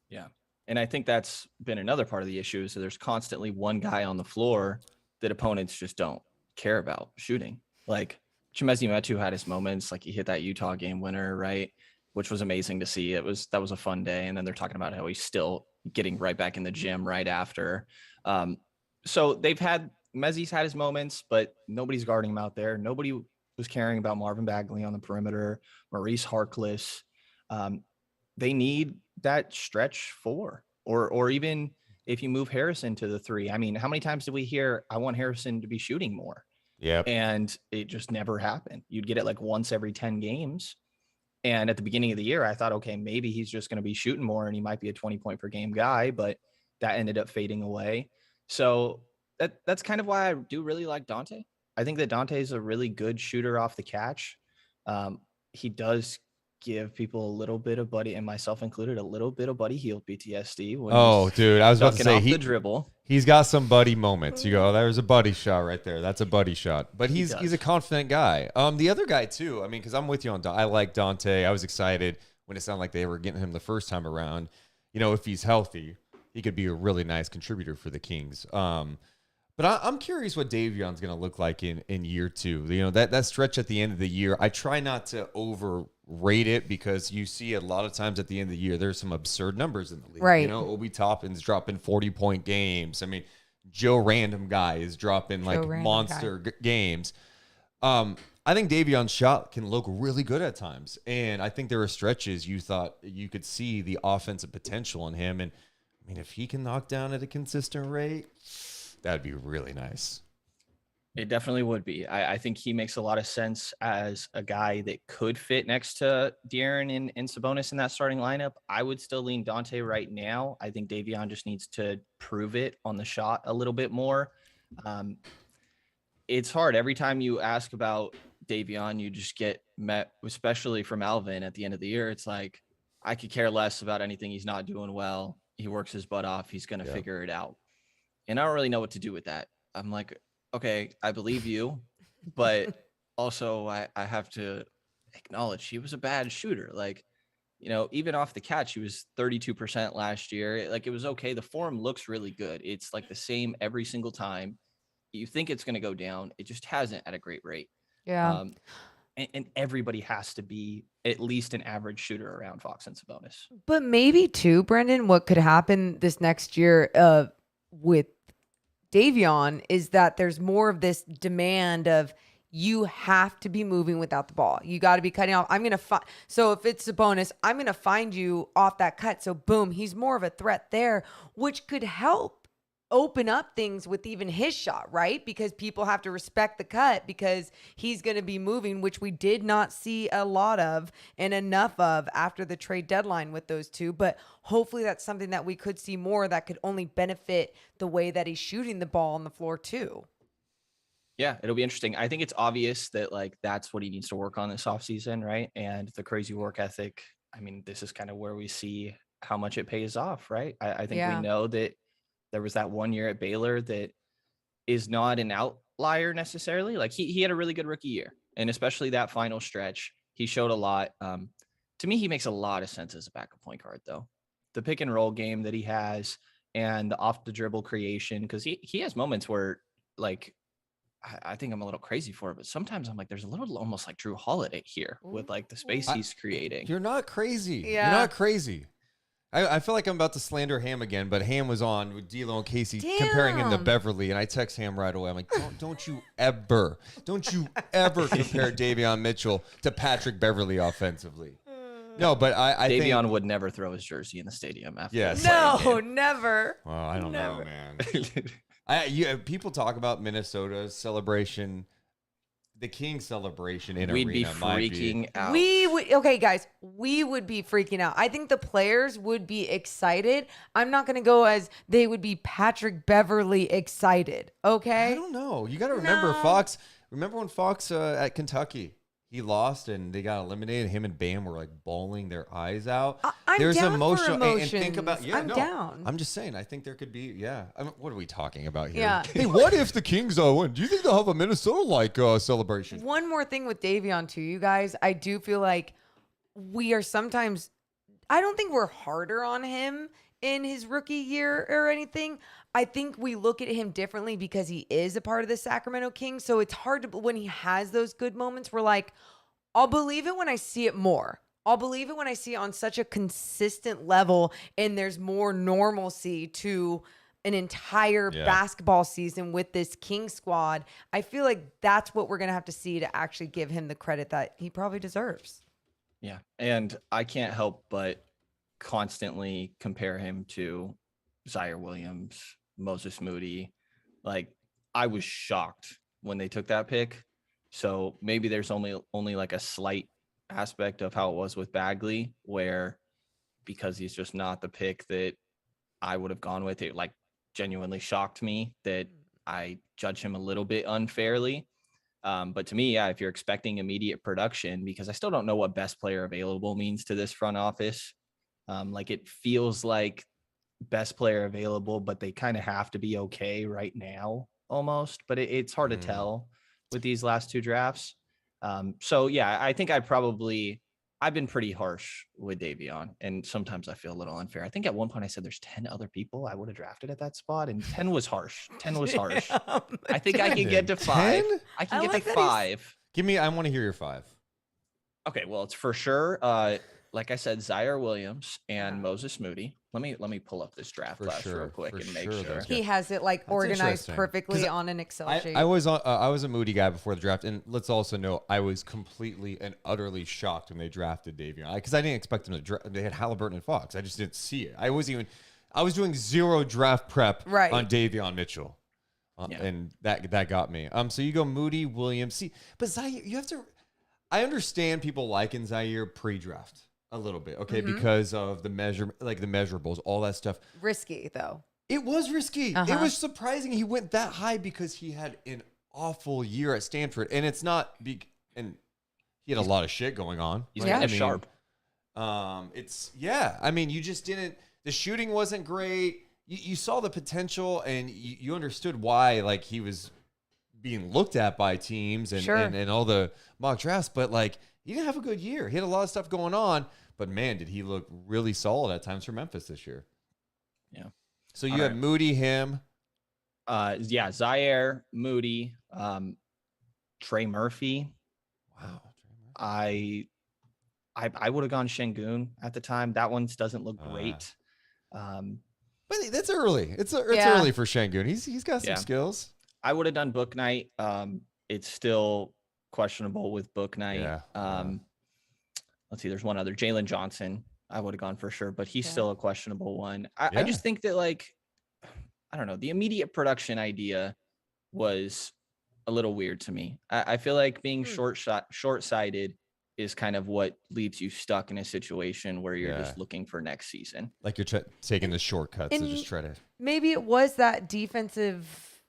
[SPEAKER 8] Yeah. And I think that's been another part of the issue is that there's constantly one guy on the floor that opponents just don't care about shooting. Like Chimezie Metu had his moments, like he hit that Utah game winner, right? Which was amazing to see. That was a fun day. And then they're talking about how he's still getting right back in the gym right after. So Mezzie's had his moments, but nobody's guarding him out there. Nobody was caring about Marvin Bagley on the perimeter, Maurice Harkless. They need that stretch 4, or even if you move Harrison to the 3. I mean, how many times did we hear, I want Harrison to be shooting more?
[SPEAKER 5] Yep.
[SPEAKER 8] And it just never happened. You'd get it like once every 10 games. And at the beginning of the year, I thought, okay, maybe he's just going to be shooting more and he might be a 20-point per game guy, but that ended up fading away. So that's kind of why I do really like Dante. I think that Dante is a really good shooter off the catch. He does give people a little bit of Buddy, and myself included, a little bit of Buddy Hield PTSD.
[SPEAKER 5] Oh, dude, I was about to say
[SPEAKER 8] the dribble.
[SPEAKER 5] He's got some Buddy moments. You go, oh, there's a Buddy shot right there. That's a Buddy shot. But he's a confident guy. The other guy too. I mean, because I'm with you on. I like Dante. I was excited when it sounded like they were getting him the first time around. You know, if he's healthy, he could be a really nice contributor for the Kings. But I'm curious what Davion's going to look like in year 2. You know, that stretch at the end of the year, I try not to overrate it because you see a lot of times at the end of the year, there's some absurd numbers in the league.
[SPEAKER 6] Right.
[SPEAKER 5] You know, Obi Toppin's dropping 40-point games. I mean, Joe Random guy is dropping monster games. I think Davion's shot can look really good at times. And I think there are stretches you thought you could see the offensive potential in him. And I mean, if he can knock down at a consistent rate, that'd be really nice.
[SPEAKER 8] It definitely would be. I think he makes a lot of sense as a guy that could fit next to De'Aaron and Sabonis in that starting lineup. I would still lean Dante right now. I think Davion just needs to prove it on the shot a little bit more. It's hard. Every time you ask about Davion, you just get met, especially from Alvin at the end of the year. It's like, I could care less about anything he's not doing well. He works his butt off. He's going to figure it out. And I don't really know what to do with that. I'm like, okay, I believe you, but also I have to acknowledge he was a bad shooter. Like, you know, even off the catch, he was 32% last year. Like, it was okay. The form looks really good. It's like the same every single time. You think it's going to go down. It just hasn't at a great rate.
[SPEAKER 6] Yeah.
[SPEAKER 8] And everybody has to be at least an average shooter around Fox and Sabonis.
[SPEAKER 6] But maybe too, Brenden, what could happen this next year with Davion is that there's more of this demand of you have to be moving without the ball. You got to be cutting off. So if it's Sabonis, I'm going to find you off that cut. So boom, he's more of a threat there, which could help open up things with even his shot, right? Because people have to respect the cut because he's going to be moving, which we did not see a lot of and enough of after the trade deadline with those two. But hopefully that's something that we could see more that could only benefit the way that he's shooting the ball on the floor too.
[SPEAKER 8] Yeah, it'll be interesting. I think it's obvious that like that's what he needs to work on this offseason, right? And the crazy work ethic. I mean, this is kind of where we see how much it pays off, right? I think we know that there was that 1 year at Baylor that is not an outlier necessarily. Like he had a really good rookie year, and especially that final stretch, he showed a lot. To me, he makes a lot of sense as a backup point guard, though. The pick and roll game that he has and the off the dribble creation, because he has moments where like I think I'm a little crazy for it, but sometimes I'm like, there's a little almost like Drew Holiday here with like the space he's creating.
[SPEAKER 5] You're not crazy.
[SPEAKER 6] Yeah.
[SPEAKER 5] You're not crazy. I feel like I'm about to slander Ham again, but Ham was on with D'Lo and Casey comparing him to Beverly, and I text Ham right away. I'm like, don't you ever compare Davion Mitchell to Patrick Beverly offensively. No, but I think
[SPEAKER 8] Davion would never throw his jersey in the stadium after.
[SPEAKER 5] Yes.
[SPEAKER 6] No, never.
[SPEAKER 5] Well, I don't know, man. People talk about Minnesota's celebration. The King celebration in
[SPEAKER 8] We'd
[SPEAKER 5] arena
[SPEAKER 8] be freaking out.
[SPEAKER 6] Okay, guys, we would be freaking out. I think the players would be excited. I'm not going to go as they would be Patrick Beverly excited. Okay.
[SPEAKER 5] I don't know. You got to remember Fox. Remember when Fox at Kentucky, he lost and they got eliminated. Him and Bam were like bawling their eyes out.
[SPEAKER 6] There's
[SPEAKER 5] down
[SPEAKER 6] emotional
[SPEAKER 5] and think about
[SPEAKER 6] down.
[SPEAKER 5] I'm just saying. I think there could be. I mean, what are we talking about here?
[SPEAKER 6] Yeah.
[SPEAKER 5] Hey, what if the Kings win? Do you think they'll have a Minnesota-like celebration?
[SPEAKER 6] One more thing with Davion too, you guys. I do feel like we are sometimes. I don't think we're harder on him in his rookie year or anything. I think we look at him differently because he is a part of the Sacramento Kings. So it's hard to, when he has those good moments, we're like, I'll believe it when I see it more. I'll believe it when I see it on such a consistent level and there's more normalcy to an entire basketball season with this King squad. I feel like that's what we're going to have to see to actually give him the credit that he probably deserves.
[SPEAKER 8] Yeah. And I can't help but constantly compare him to Zaire Williams, Moses Moody. Like, I was shocked when they took that pick. So maybe there's only like a slight aspect of how it was with Bagley, where because he's just not the pick that I would have gone with, it like genuinely shocked me that I judge him a little bit unfairly. But to me, yeah, if you're expecting immediate production, because I still don't know what best player available means to this front office. Like, it feels like best player available, but they kind of have to be okay right now almost, but it's hard to tell with these last 2 drafts. So yeah, I think I've been pretty harsh with Davion, and sometimes I feel a little unfair. I think at one point I said there's 10 other people I would have drafted at that spot, and 10 was harsh. 10 was harsh. I think I can get to 5.
[SPEAKER 5] 10?
[SPEAKER 8] I can get to 5.
[SPEAKER 5] I want to hear your 5.
[SPEAKER 8] Okay, well, it's for sure. Like I said, Zaire Williams and Moses Moody. Let me pull up this draft class real quick and make sure.
[SPEAKER 6] He has it like organized
[SPEAKER 5] interesting.
[SPEAKER 6] perfectly on an Excel sheet.
[SPEAKER 5] I was a Moody guy before the draft, and let's also know I was completely and utterly shocked when they drafted Davion, because I didn't expect them to draft. They had Halliburton and Fox. I just didn't see it. I was doing 0 draft prep on Davion Mitchell, and that got me. So you go Moody, Williams. See, but Zaire, you have to. I understand people liking Zaire pre-draft a little bit, okay, because of the measurables, all that stuff.
[SPEAKER 6] Risky though.
[SPEAKER 5] It was risky. It was surprising he went that high because he had an awful year at Stanford, and it's not big. And he had a lot of shit going on.
[SPEAKER 8] He's sharp.
[SPEAKER 5] I mean, you just didn't. The shooting wasn't great. You saw the potential, and you understood why, like, he was being looked at by teams and all the mock drafts, but like, he didn't have a good year. He had a lot of stuff going on, but man, did he look really solid at times for Memphis this year. Yeah. So you had Moody, him.
[SPEAKER 8] Zaire, Moody, Trey Murphy.
[SPEAKER 5] Wow.
[SPEAKER 8] I would have gone Şengün at the time. That one doesn't look great.
[SPEAKER 5] But that's early. It's early for Şengün. He's got some skills.
[SPEAKER 8] I would have done Book Night. It's still questionable with Book Night. Let's see, there's one other, Jalen Johnson. I would have gone for sure, but he's still a questionable one. I just think that, like, I don't know, the immediate production idea was a little weird to me. I feel like being short-sighted is kind of what leaves you stuck in a situation where you're just looking for next season.
[SPEAKER 5] Like you're taking the shortcuts to just try to.
[SPEAKER 6] Maybe it was that defensive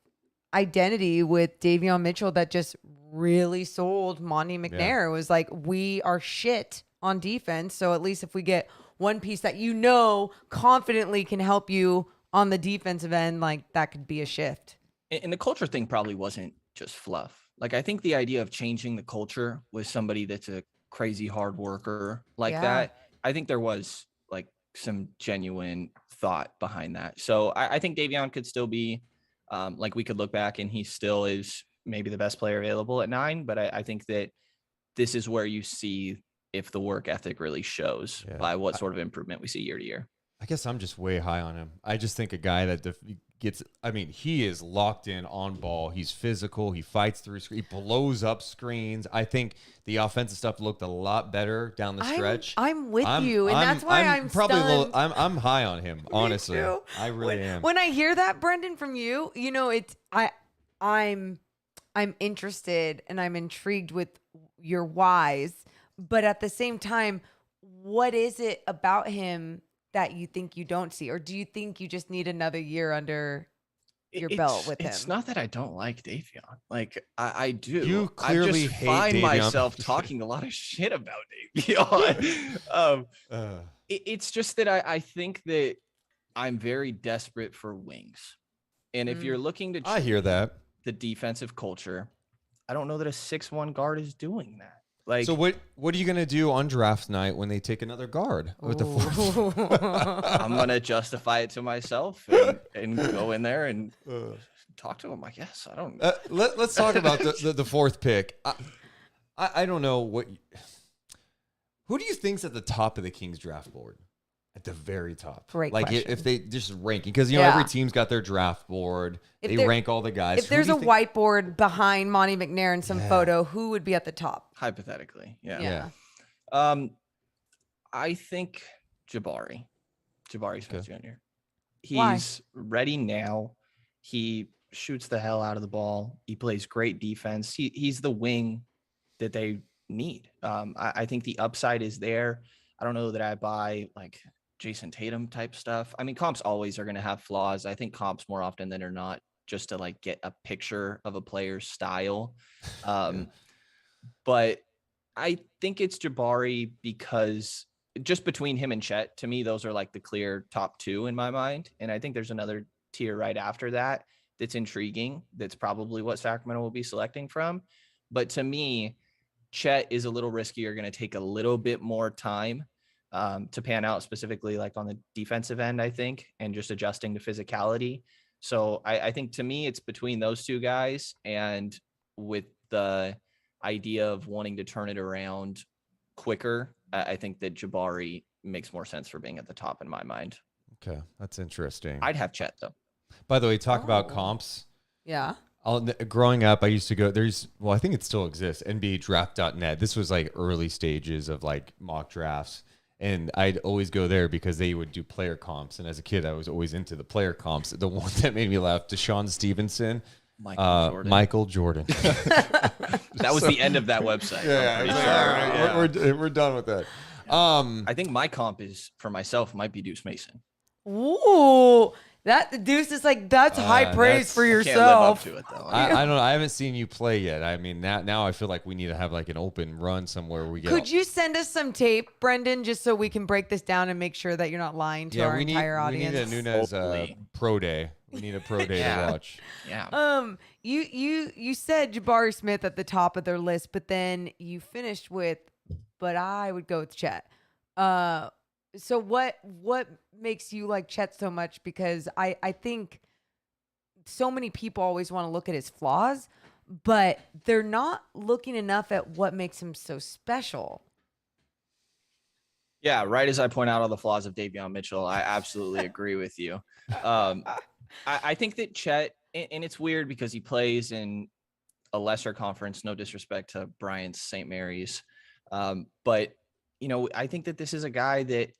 [SPEAKER 6] identity with Davion Mitchell that just really sold Monty McNair. It was like, we are shit on defense, so at least if we get one piece that confidently can help you on the defensive end, like, that could be a shift.
[SPEAKER 8] And the culture thing probably wasn't just fluff. Like, I think the idea of changing the culture with somebody that's a crazy hard worker like that, I think there was like some genuine thought behind that. So I think Davion could still be like, we could look back and he still is maybe the best player available at 9, but I think that this is where you see if the work ethic really shows by what sort of improvement we see year to year.
[SPEAKER 5] I guess I'm just way high on him. I just think a guy that he is locked in on ball. He's physical. He fights through screen. He blows up screens. I think the offensive stuff looked a lot better down the stretch.
[SPEAKER 6] I'm with you, and that's why I'm
[SPEAKER 5] probably
[SPEAKER 6] stunned.
[SPEAKER 5] I'm high on him, honestly.
[SPEAKER 6] too.
[SPEAKER 5] I really am.
[SPEAKER 6] When I hear that, Brenden, from you, I'm interested and I'm intrigued with your whys, but at the same time, what is it about him that you think you don't see, or do you think you just need another year under your belt with him?
[SPEAKER 8] It's not that I don't like Davion. Like, I do.
[SPEAKER 5] You clearly
[SPEAKER 8] I just
[SPEAKER 5] hate
[SPEAKER 8] find
[SPEAKER 5] Davion.
[SPEAKER 8] myself talking a lot of shit about Davion. It's just that I think that I'm very desperate for wings. And if you're looking to
[SPEAKER 5] I hear that.
[SPEAKER 8] the defensive culture, I don't know that a 6'1" guard is doing that. Like,
[SPEAKER 5] so what are you gonna do on draft night when they take another guard with the fourth?
[SPEAKER 8] I'm gonna justify it to myself and go in there and talk to him. I guess I don't.
[SPEAKER 5] Let's talk about the fourth pick. I don't know who do you think's at the top of the Kings draft board? At the very top.
[SPEAKER 6] Great
[SPEAKER 5] like
[SPEAKER 6] question.
[SPEAKER 5] if they just ranking, because
[SPEAKER 6] Yeah.
[SPEAKER 5] every team's got their draft board.
[SPEAKER 6] If
[SPEAKER 5] They
[SPEAKER 6] there-
[SPEAKER 5] rank all the guys.
[SPEAKER 6] If there's a whiteboard behind Monty McNair and some photo, who would be at the top?
[SPEAKER 8] Hypothetically, yeah.
[SPEAKER 6] Yeah.
[SPEAKER 8] I think Jabari Smith Jr.
[SPEAKER 6] Why?
[SPEAKER 8] He's ready now. He shoots the hell out of the ball. He plays great defense. He's the wing that they need. I think the upside is there. I don't know that I buy like Jason Tatum type stuff. I mean, comps always are going to have flaws. I think comps more often than are not just to like get a picture of a player's style. But I think it's Jabari because just between him and Chet, to me, those are like the clear top two in my mind. And I think there's another tier right after that that's intriguing. That's probably what Sacramento will be selecting from. But to me, Chet is a little riskier, going to take a little bit more time to pan out, specifically like on the defensive end, I think, and just adjusting to physicality. So I think to me, it's between those two guys, and with the idea of wanting to turn it around quicker, I think that Jabari makes more sense for being at the top in my mind.
[SPEAKER 5] Okay, that's interesting.
[SPEAKER 8] I'd have Chet though.
[SPEAKER 5] By the way, talk about comps.
[SPEAKER 6] Yeah.
[SPEAKER 5] Growing up, I used to go, I think it still exists, NBADraft.net. This was like early stages of like mock drafts. And I'd always go there because they would do player comps. And as a kid, I was always into the player comps. The one that made me laugh, Deshaun Stevenson, Michael Jordan.
[SPEAKER 8] That was the end of that website.
[SPEAKER 5] Yeah,
[SPEAKER 8] I'm pretty
[SPEAKER 5] all
[SPEAKER 8] sure.
[SPEAKER 5] right, we're done with that.
[SPEAKER 8] I think my comp is for myself might be Deuce Mason.
[SPEAKER 6] Ooh, that Deuce is like, that's high praise for
[SPEAKER 8] I can't live up
[SPEAKER 6] yourself.
[SPEAKER 8] to it though.
[SPEAKER 5] I don't know. I haven't seen you play yet. I mean, now I feel like we need to have like an open run somewhere where we get.
[SPEAKER 6] Could you send us some tape, Brenden, just so we can break this down and make sure that you're not lying to our entire audience?
[SPEAKER 5] We need a Nunes
[SPEAKER 8] Hopefully.
[SPEAKER 5] pro day. We need a pro day to watch.
[SPEAKER 8] Yeah.
[SPEAKER 6] You said Jabari Smith at the top of their list, but then you finished with, but I would go with Chet. So what makes you like Chet so much? Because I think so many people always want to look at his flaws, but they're not looking enough at what makes him so special.
[SPEAKER 8] Yeah, right as I point out all the flaws of Davion Mitchell, I absolutely agree with you. I think that Chet, and it's weird because he plays in a lesser conference, no disrespect to Bryant's St. Mary's. But, you know, I think that this is a guy that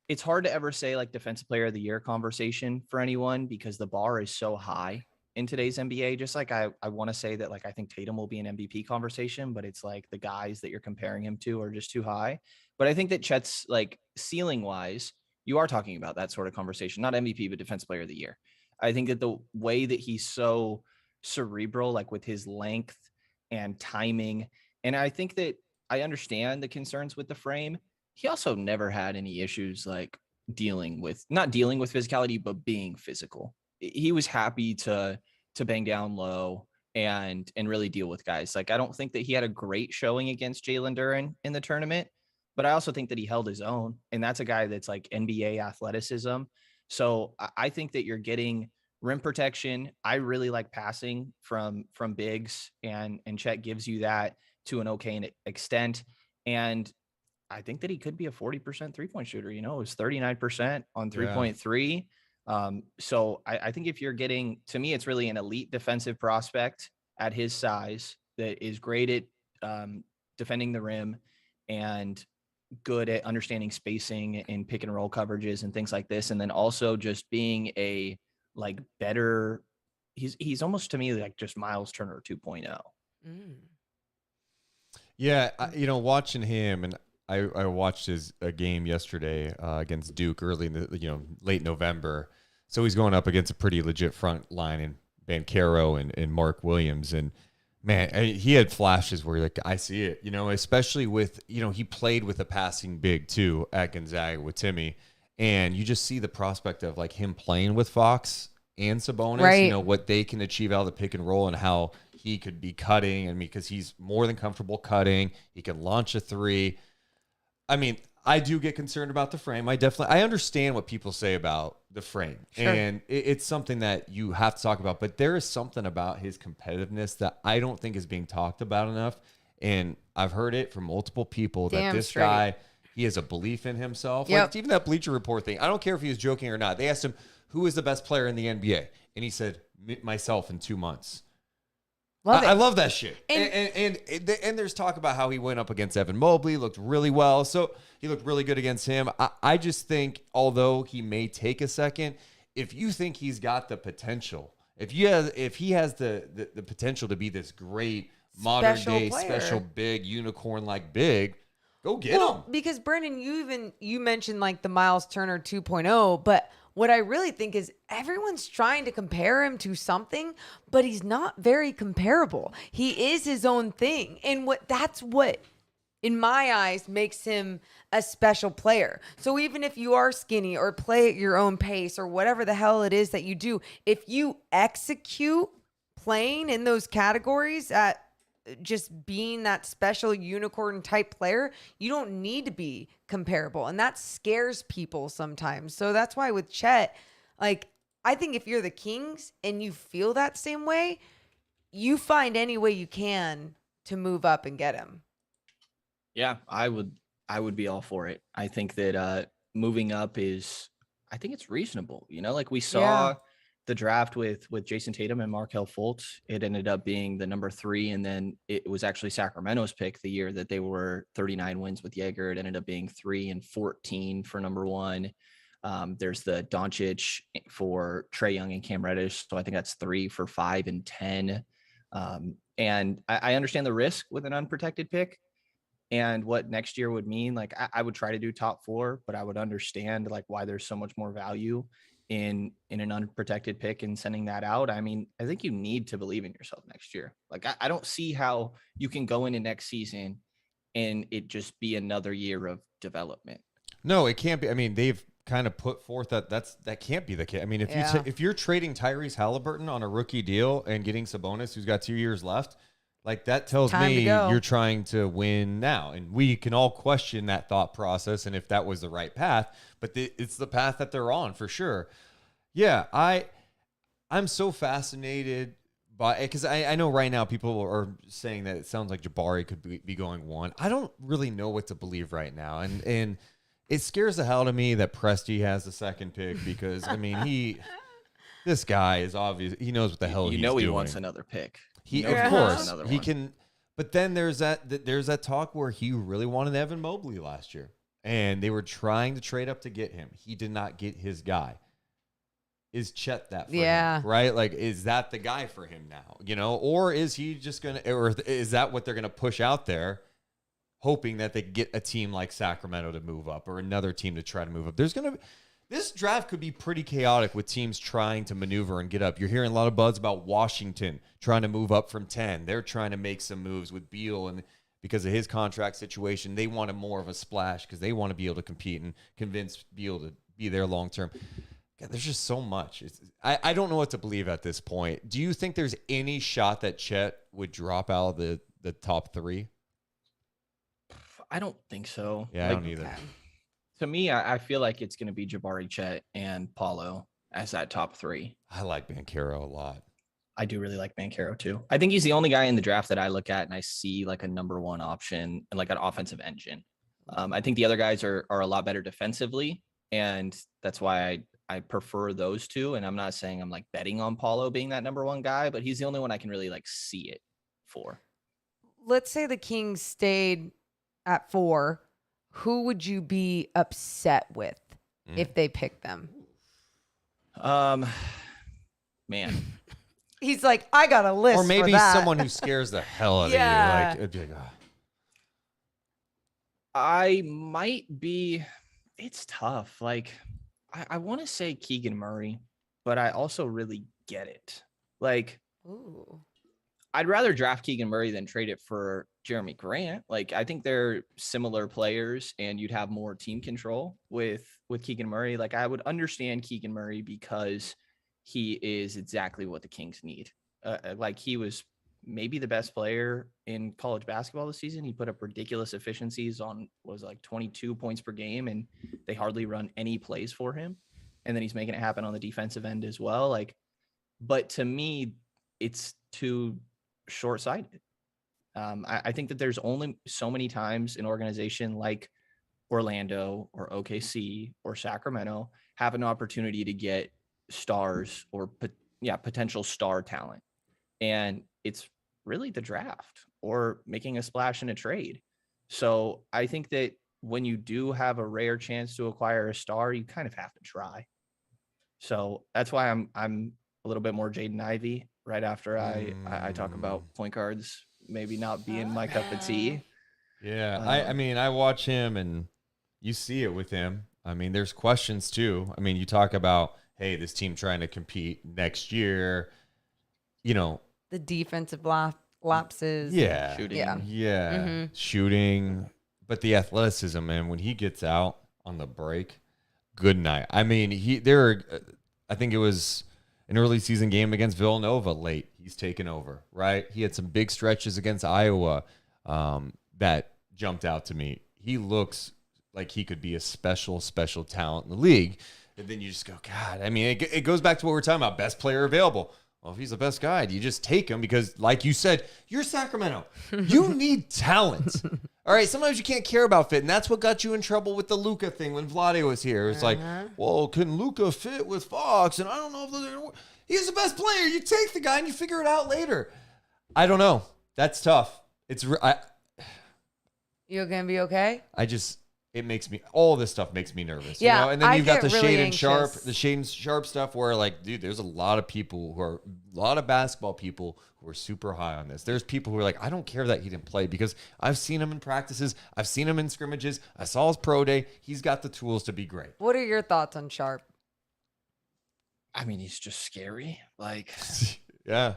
[SPEAKER 8] it's hard to ever say like defensive player of the year conversation for anyone because the bar is so high in today's NBA. Just like I want to say that like I think Tatum will be an MVP conversation, but it's like the guys that you're comparing him to are just too high. But I think that Chet's like ceiling wise, you are talking about that sort of conversation, not MVP, but defensive player of the year. I think that the way that he's so cerebral, like with his length and timing, and I think that I understand the concerns with the frame. He also never had any issues like not dealing with physicality, but being physical. He was happy to bang down low and really deal with guys. Like, I don't think that he had a great showing against Jalen Duren in the tournament, but I also think that he held his own, and that's a guy that's like NBA athleticism. So I think that you're getting rim protection. I really like passing from bigs, and Chet gives you that to an okay extent. And I think that he could be a 40% 3-point shooter. You know, it was 39% on 3.3. So I think if you're getting, to me, it's really an elite defensive prospect at his size that is great at defending the rim and good at understanding spacing and pick and roll coverages and things like this. And then also just being a like better, he's almost to me like just Miles Turner 2.0.
[SPEAKER 5] Yeah, watching him, and I watched a game yesterday against Duke early in the late November. So he's going up against a pretty legit front line in Banchero and Mark Williams, and man, he had flashes where like I see it, especially with he played with a passing big too at Gonzaga with Timmy, and you just see the prospect of like him playing with Fox and Sabonis,
[SPEAKER 6] right.
[SPEAKER 5] What they can achieve out of the pick and roll and how he could be cutting, and because he's more than comfortable cutting, he can launch a three. I mean, I do get concerned about the frame. I understand what people say about the frame, sure. And it's something that you have to talk about, but there is something about his competitiveness that I don't think is being talked about enough. And I've heard it from multiple people that this guy He has a belief in himself.
[SPEAKER 6] Yep.
[SPEAKER 5] Like even that Bleacher Report thing. I don't care if he was joking or not. They asked him, who is the best player in the NBA? And he said, myself in 2 months.
[SPEAKER 6] Love it.
[SPEAKER 5] I love that shit. And there's talk about how he went up against Evan Mobley, looked really well. So he looked really good against him. I just think, although he may take a second, if you think he's got the potential, if he has the potential to be this great modern day special big unicorn like big, go get him.
[SPEAKER 6] Because Brenden, you mentioned like the Miles Turner 2.0, but what I really think is everyone's trying to compare him to something, but he's not very comparable. He is his own thing. And that's what, in my eyes, makes him a special player. So even if you are skinny or play at your own pace or whatever the hell it is that you do, if you execute playing in those categories at just being that special unicorn type player, you don't need to be comparable. And that scares people sometimes. So that's why with Chet, like, I think if you're the Kings and you feel that same way, you find any way you can to move up and get him.
[SPEAKER 8] Yeah, I would be all for it. I think that moving up I think it's reasonable. You know, like we saw the draft with Jason Tatum and Markelle Fultz. It ended up being the number 3, and then it was actually Sacramento's pick the year that they were 39 wins with Jaeger. It ended up being 3 and 14 for number 1. There's the Doncic for Trae Young and Cam Reddish. So I think that's 3 for 5 and 10. And I understand the risk with an unprotected pick and what next year would mean. Like I would try to do top 4, but I would understand like why there's so much more value in an unprotected pick and sending that out. I mean, I think you need to believe in yourself next year. Like I don't see how you can go into next season and it just be another year of development.
[SPEAKER 5] No, it can't be. I mean, they've kind of put forth that can't be the case. I mean, if you're trading Tyrese Halliburton on a rookie deal and getting Sabonis, who's got 2 years left, like that tells me you're trying to win now. And we can all question that thought process and if that was the right path, but it's the path that they're on for sure. Yeah, I'm so fascinated by it because I know right now people are saying that it sounds like Jabari could be going 1. I don't really know what to believe right now. And it scares the hell out of me that Presti has the second pick because, I mean, this guy is obvious. He knows what the hell he's doing.
[SPEAKER 8] He wants another pick.
[SPEAKER 5] Of course, he can. But then there's that talk where he really wanted Evan Mobley last year, and they were trying to trade up to get him. He did not get his guy. Is Chet that for him, right? Like, is that the guy for him now? You know, or is he just gonna, or is that what they're gonna push out there, hoping that they get a team like Sacramento to move up or another team to try to move up? This draft could be pretty chaotic with teams trying to maneuver and get up. You're hearing a lot of buzz about Washington trying to move up from 10. They're trying to make some moves with Beal, and because of his contract situation, they wanted more of a splash because they want to be able to compete and convince Beal to be there long term. God, there's just so much. I don't know what to believe at this point. Do you think there's any shot that Chet would drop out of the top 3?
[SPEAKER 8] I don't think so.
[SPEAKER 5] Yeah, I don't either.
[SPEAKER 8] To me, I feel like it's going to be Jabari, Chet, and Paulo as that top 3.
[SPEAKER 5] I like Banchero a lot.
[SPEAKER 8] I do really like Banchero too. I think he's the only guy in the draft that I look at and I see like a number 1 option and like an offensive engine. I think the other guys are a lot better defensively, and that's why I prefer those two. And I'm not saying I'm like betting on Paulo being that number 1 guy, but he's the only one I can really like see it for.
[SPEAKER 6] Let's say the Kings stayed at 4. Who would you be upset with if they picked them?
[SPEAKER 8] Man.
[SPEAKER 6] He's like, I got a list.
[SPEAKER 5] Or maybe
[SPEAKER 6] for that.
[SPEAKER 5] someone who scares the hell out of you. Like, it'd be like, oh.
[SPEAKER 8] I might be. It's tough. Like, I want to say Keegan Murray, but I also really get it. Like,
[SPEAKER 6] Ooh.
[SPEAKER 8] I'd rather draft Keegan Murray than trade it for Jeremy Grant. Like, I think they're similar players and you'd have more team control with Keegan Murray. Like, I would understand Keegan Murray because he is exactly what the Kings need. Like, he was maybe the best player in college basketball this season. He put up ridiculous efficiencies on like 22 points per game, and they hardly run any plays for him. And then he's making it happen on the defensive end as well. Like, but to me, it's too short-sighted. I think that there's only so many times an organization like Orlando or OKC or Sacramento have an opportunity to get stars or potential star talent. And it's really the draft or making a splash in a trade. So I think that when you do have a rare chance to acquire a star, you kind of have to try. So that's why I'm a little bit more Jaden Ivey right after I talk about point guards maybe not being my cup of tea.
[SPEAKER 5] Yeah, I mean, I watch him and you see it with him. I mean, there's questions too. I mean, you talk about, hey, this team trying to compete next year, you know.
[SPEAKER 6] The defensive lapses.
[SPEAKER 5] Yeah.
[SPEAKER 8] Shooting.
[SPEAKER 5] Yeah. Shooting. But the athleticism, man, when he gets out on the break, good night. I mean, I think it was an early season game against Villanova late. He's taken over, right? He had some big stretches against Iowa that jumped out to me. He looks like he could be a special talent in the league. And then you just go, God, I mean, it goes back to what we're talking about, best player available. Well, if he's the best guy, do you just take him? Because like you said, you're Sacramento. You need talent. All right, sometimes you can't care about fit, and that's what got you in trouble with the Luka thing when Vlade was here. It's like, well, can Luka fit with Fox? And I don't know if he's the best player. You take the guy and you figure it out later. I don't know. That's tough.
[SPEAKER 6] You're gonna be okay.
[SPEAKER 5] It makes me, all this stuff makes me nervous.
[SPEAKER 6] Yeah,
[SPEAKER 5] you know? And then you've got the
[SPEAKER 6] really
[SPEAKER 5] Shaden Sharp stuff where like, dude, there's a lot of basketball people who are super high on this. There's people who are like, I don't care that he didn't play because I've seen him in practices. I've seen him in scrimmages. I saw his pro day. He's got the tools to be great.
[SPEAKER 6] What are your thoughts on Sharp?
[SPEAKER 8] I mean, he's just scary. Like,
[SPEAKER 5] yeah,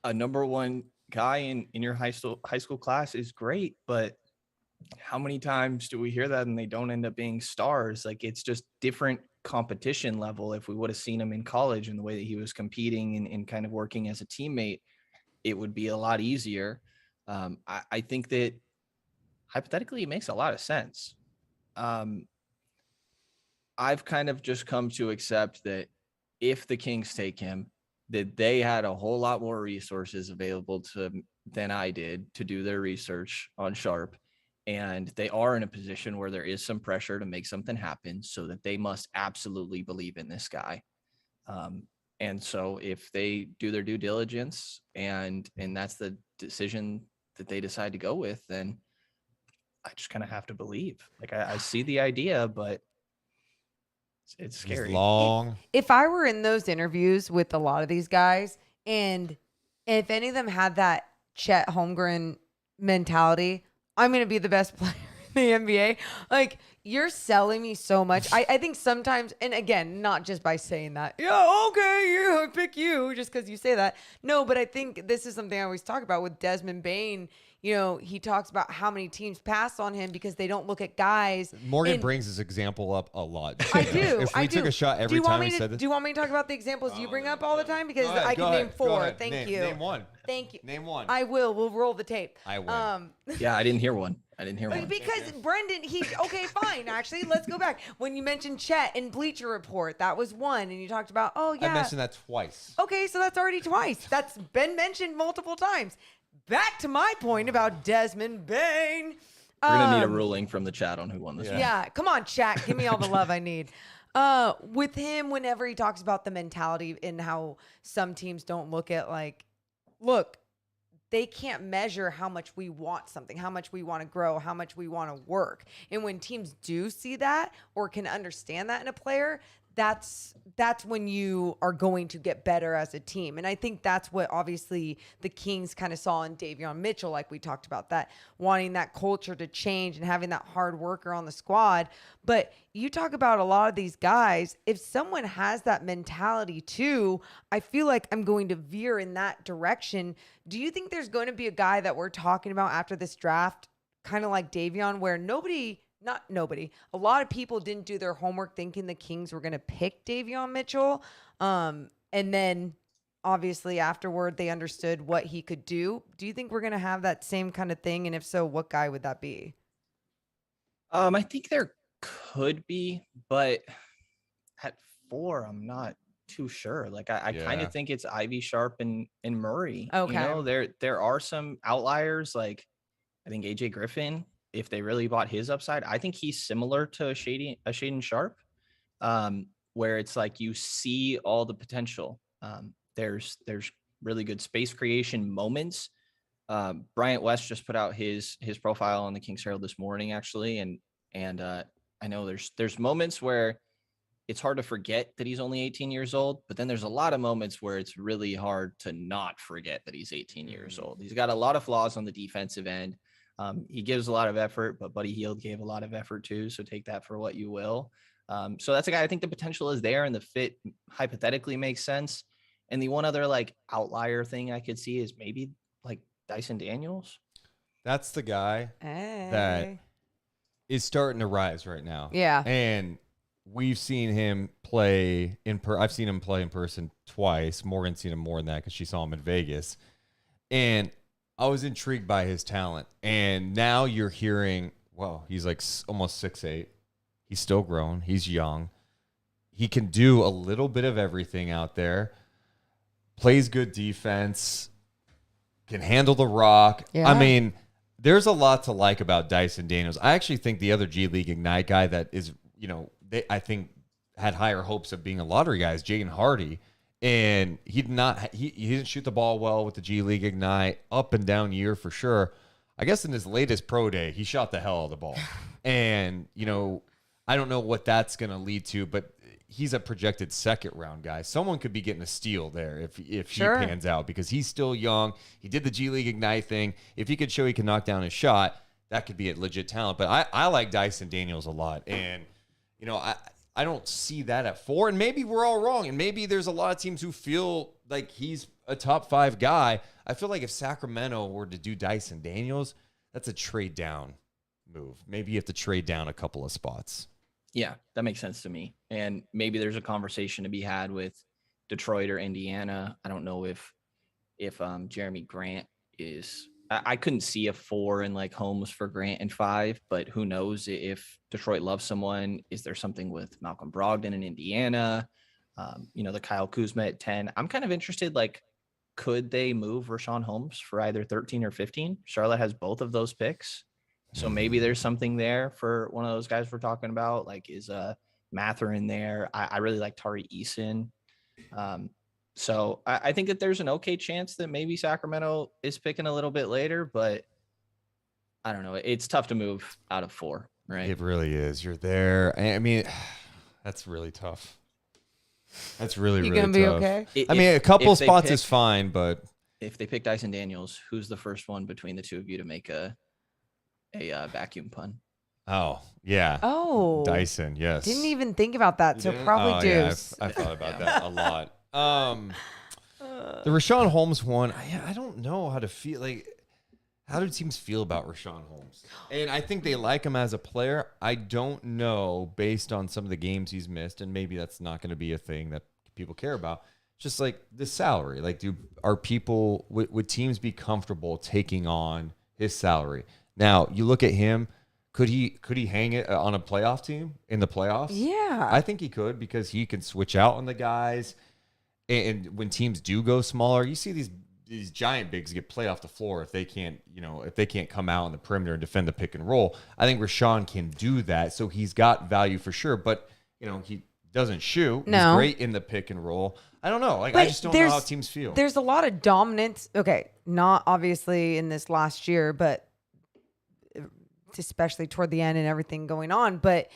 [SPEAKER 8] a number one guy in your high school class is great, but how many times do we hear that and they don't end up being stars? Like, it's just different competition level. If we would have seen him in college and the way that he was competing and kind of working as a teammate, it would be a lot easier. I think that hypothetically it makes a lot of sense. I've kind of just come to accept that if the Kings take him, that they had a whole lot more resources available than I did to do their research on Sharp. And they are in a position where there is some pressure to make something happen, so that they must absolutely believe in this guy. And so if they do their due diligence and that's the decision that they decide to go with, then I just kind of have to believe. Like, I see the idea, but it's scary.
[SPEAKER 5] It's long.
[SPEAKER 6] If I were in those interviews with a lot of these guys, and if any of them had that Chet Holmgren mentality, I'm going to be the best player in the NBA. Like, you're selling me so much. I think sometimes, and again, not just by saying that, yeah, okay, yeah, pick you just because you say that. No, but I think this is something I always talk about with Desmond Bane. You know, he talks about how many teams pass on him because they don't look at guys.
[SPEAKER 5] Morgan brings this example up a lot.
[SPEAKER 6] I do.
[SPEAKER 5] If we took a shot every time he said this.
[SPEAKER 6] Do you want me to talk about the examples you bring up all the time? Because I can name four. Thank you.
[SPEAKER 5] Name one.
[SPEAKER 6] Thank you.
[SPEAKER 5] Name one.
[SPEAKER 6] I will. We'll roll the tape.
[SPEAKER 5] I will.
[SPEAKER 8] Yeah, I didn't hear one.
[SPEAKER 6] Because Brenden, okay, fine. Actually, let's go back. When you mentioned Chet in Bleacher Report, that was one. And you talked about, oh, yeah.
[SPEAKER 5] I mentioned that twice.
[SPEAKER 6] Okay, so that's already twice. That's been mentioned multiple times. Back to my point about Desmond Bane.
[SPEAKER 8] We're going to need a ruling from the chat on who won this one.
[SPEAKER 6] Yeah, come on, chat. Give me all the love I need. With him, whenever he talks about the mentality and how some teams don't look at, like, look, they can't measure how much we want something, how much we want to grow, how much we want to work. And when teams do see that or can understand that in a player, that's when you are going to get better as a team. And I think that's what obviously the Kings kind of saw in Davion Mitchell, like we talked about, that wanting that culture to change and having that hard worker on the squad. But you talk about a lot of these guys, if someone has that mentality too, I feel like I'm going to veer in that direction. Do you think there's going to be a guy that we're talking about after this draft, kind of like Davion, where a lot of people didn't do their homework thinking the Kings were going to pick Davion Mitchell. And then obviously afterward they understood what he could do. Do you think we're going to have that same kind of thing? And if so, what guy would that be?
[SPEAKER 8] I think there could be, but at 4, I'm not too sure. Like, I kind of think it's Ivy, Sharp, and Murray.
[SPEAKER 6] Okay.
[SPEAKER 8] You know, there are some outliers. Like, I think AJ Griffin if they really bought his upside, I think he's similar to a Shaden Sharp, where it's like you see all the potential. There's really good space creation moments. Bryant West just put out his profile on the Kings Herald this morning, actually, and I know there's moments where it's hard to forget that he's only 18 years old, but then there's a lot of moments where it's really hard to not forget that he's 18 years old. He's got a lot of flaws on the defensive end. He gives a lot of effort, but Buddy Hield gave a lot of effort too. So take that for what you will. So that's a guy, I think the potential is there and the fit hypothetically makes sense. And the one other like outlier thing I could see is maybe like Dyson Daniels.
[SPEAKER 5] That's the guy that is starting to rise right now.
[SPEAKER 6] Yeah.
[SPEAKER 5] And we've seen him play I've seen him play in person twice. Morgan's seen him more than that because she saw him in Vegas. And I was intrigued by his talent. And now you're hearing, well, he's like almost 6'8". He's still grown. He's young. He can do a little bit of everything out there. Plays good defense. Can handle the rock.
[SPEAKER 6] Yeah.
[SPEAKER 5] I mean, there's a lot to like about Dyson Daniels. I actually think the other G League Ignite guy that is, I think had higher hopes of being a lottery guy is Jaden Hardy. And he didn't shoot the ball well with the G League Ignite, up and down year for sure. I guess in his latest pro day, he shot the hell out of the ball. And, I don't know what that's going to lead to, but he's a projected second round guy. Someone could be getting a steal there if
[SPEAKER 6] Sure.
[SPEAKER 5] he pans out because he's still young. He did the G League Ignite thing. If he could show he can knock down his shot, that could be a legit talent. But I like Dyson Daniels a lot. And, I don't see that at 4. And maybe we're all wrong. And maybe there's a lot of teams who feel like he's a top 5 guy. I feel like if Sacramento were to do Dyson Daniels, that's a trade down move. Maybe you have to trade down a couple of spots.
[SPEAKER 8] Yeah, that makes sense to me. And maybe there's a conversation to be had with Detroit or Indiana. I don't know if Jeremy Grant is. I couldn't see a 4 in like Holmes for Grant and 5, but who knows if Detroit loves someone? Is there something with Malcolm Brogdon in Indiana? The Kyle Kuzma at 10. I'm kind of interested. Like, could they move Richaun Holmes for either 13 or 15? Charlotte has both of those picks. So maybe there's something there for one of those guys we're talking about. Like, is Mather in there? I really like Tari Eason. So I think that there's an okay chance that maybe Sacramento is picking a little bit later, but I don't know. It's tough to move out of 4, right?
[SPEAKER 5] It really is. You're there. I mean, that's really tough. That's really,
[SPEAKER 6] You
[SPEAKER 5] really
[SPEAKER 6] gonna be
[SPEAKER 5] tough.
[SPEAKER 6] okay?
[SPEAKER 5] I mean, a couple spots is fine, but
[SPEAKER 8] if they pick Dyson Daniels, who's the first one between the two of you to make a vacuum pun?
[SPEAKER 5] oh, yeah.
[SPEAKER 6] Oh.
[SPEAKER 5] Dyson, yes.
[SPEAKER 6] Didn't even think about that. So
[SPEAKER 5] didn't?
[SPEAKER 6] probably
[SPEAKER 5] Yeah,
[SPEAKER 6] Deuce.
[SPEAKER 5] I thought about that a lot. The Richaun Holmes one, I don't know how to feel. Like, how do teams feel about Richaun Holmes? And I think they like him as a player. I don't know, based on some of the games he's missed, and maybe that's not going to be a thing that people care about. Just like the salary. Like, would teams be comfortable taking on his salary? Now, you look at him. Could he hang it on a playoff team in the playoffs?
[SPEAKER 6] Yeah.
[SPEAKER 5] I think he could because he can switch out on the guys. And when teams do go smaller, you see these giant bigs get played off the floor if they can't come out on the perimeter and defend the pick and roll. I think Richaun can do that, so he's got value for sure. But he doesn't shoot.
[SPEAKER 6] No.
[SPEAKER 5] He's great in the pick and roll. I don't know. Like,
[SPEAKER 6] But
[SPEAKER 5] I just don't know how teams feel.
[SPEAKER 6] There's a lot of dominance. Okay, not obviously in this last year, but especially toward the end and everything going on. But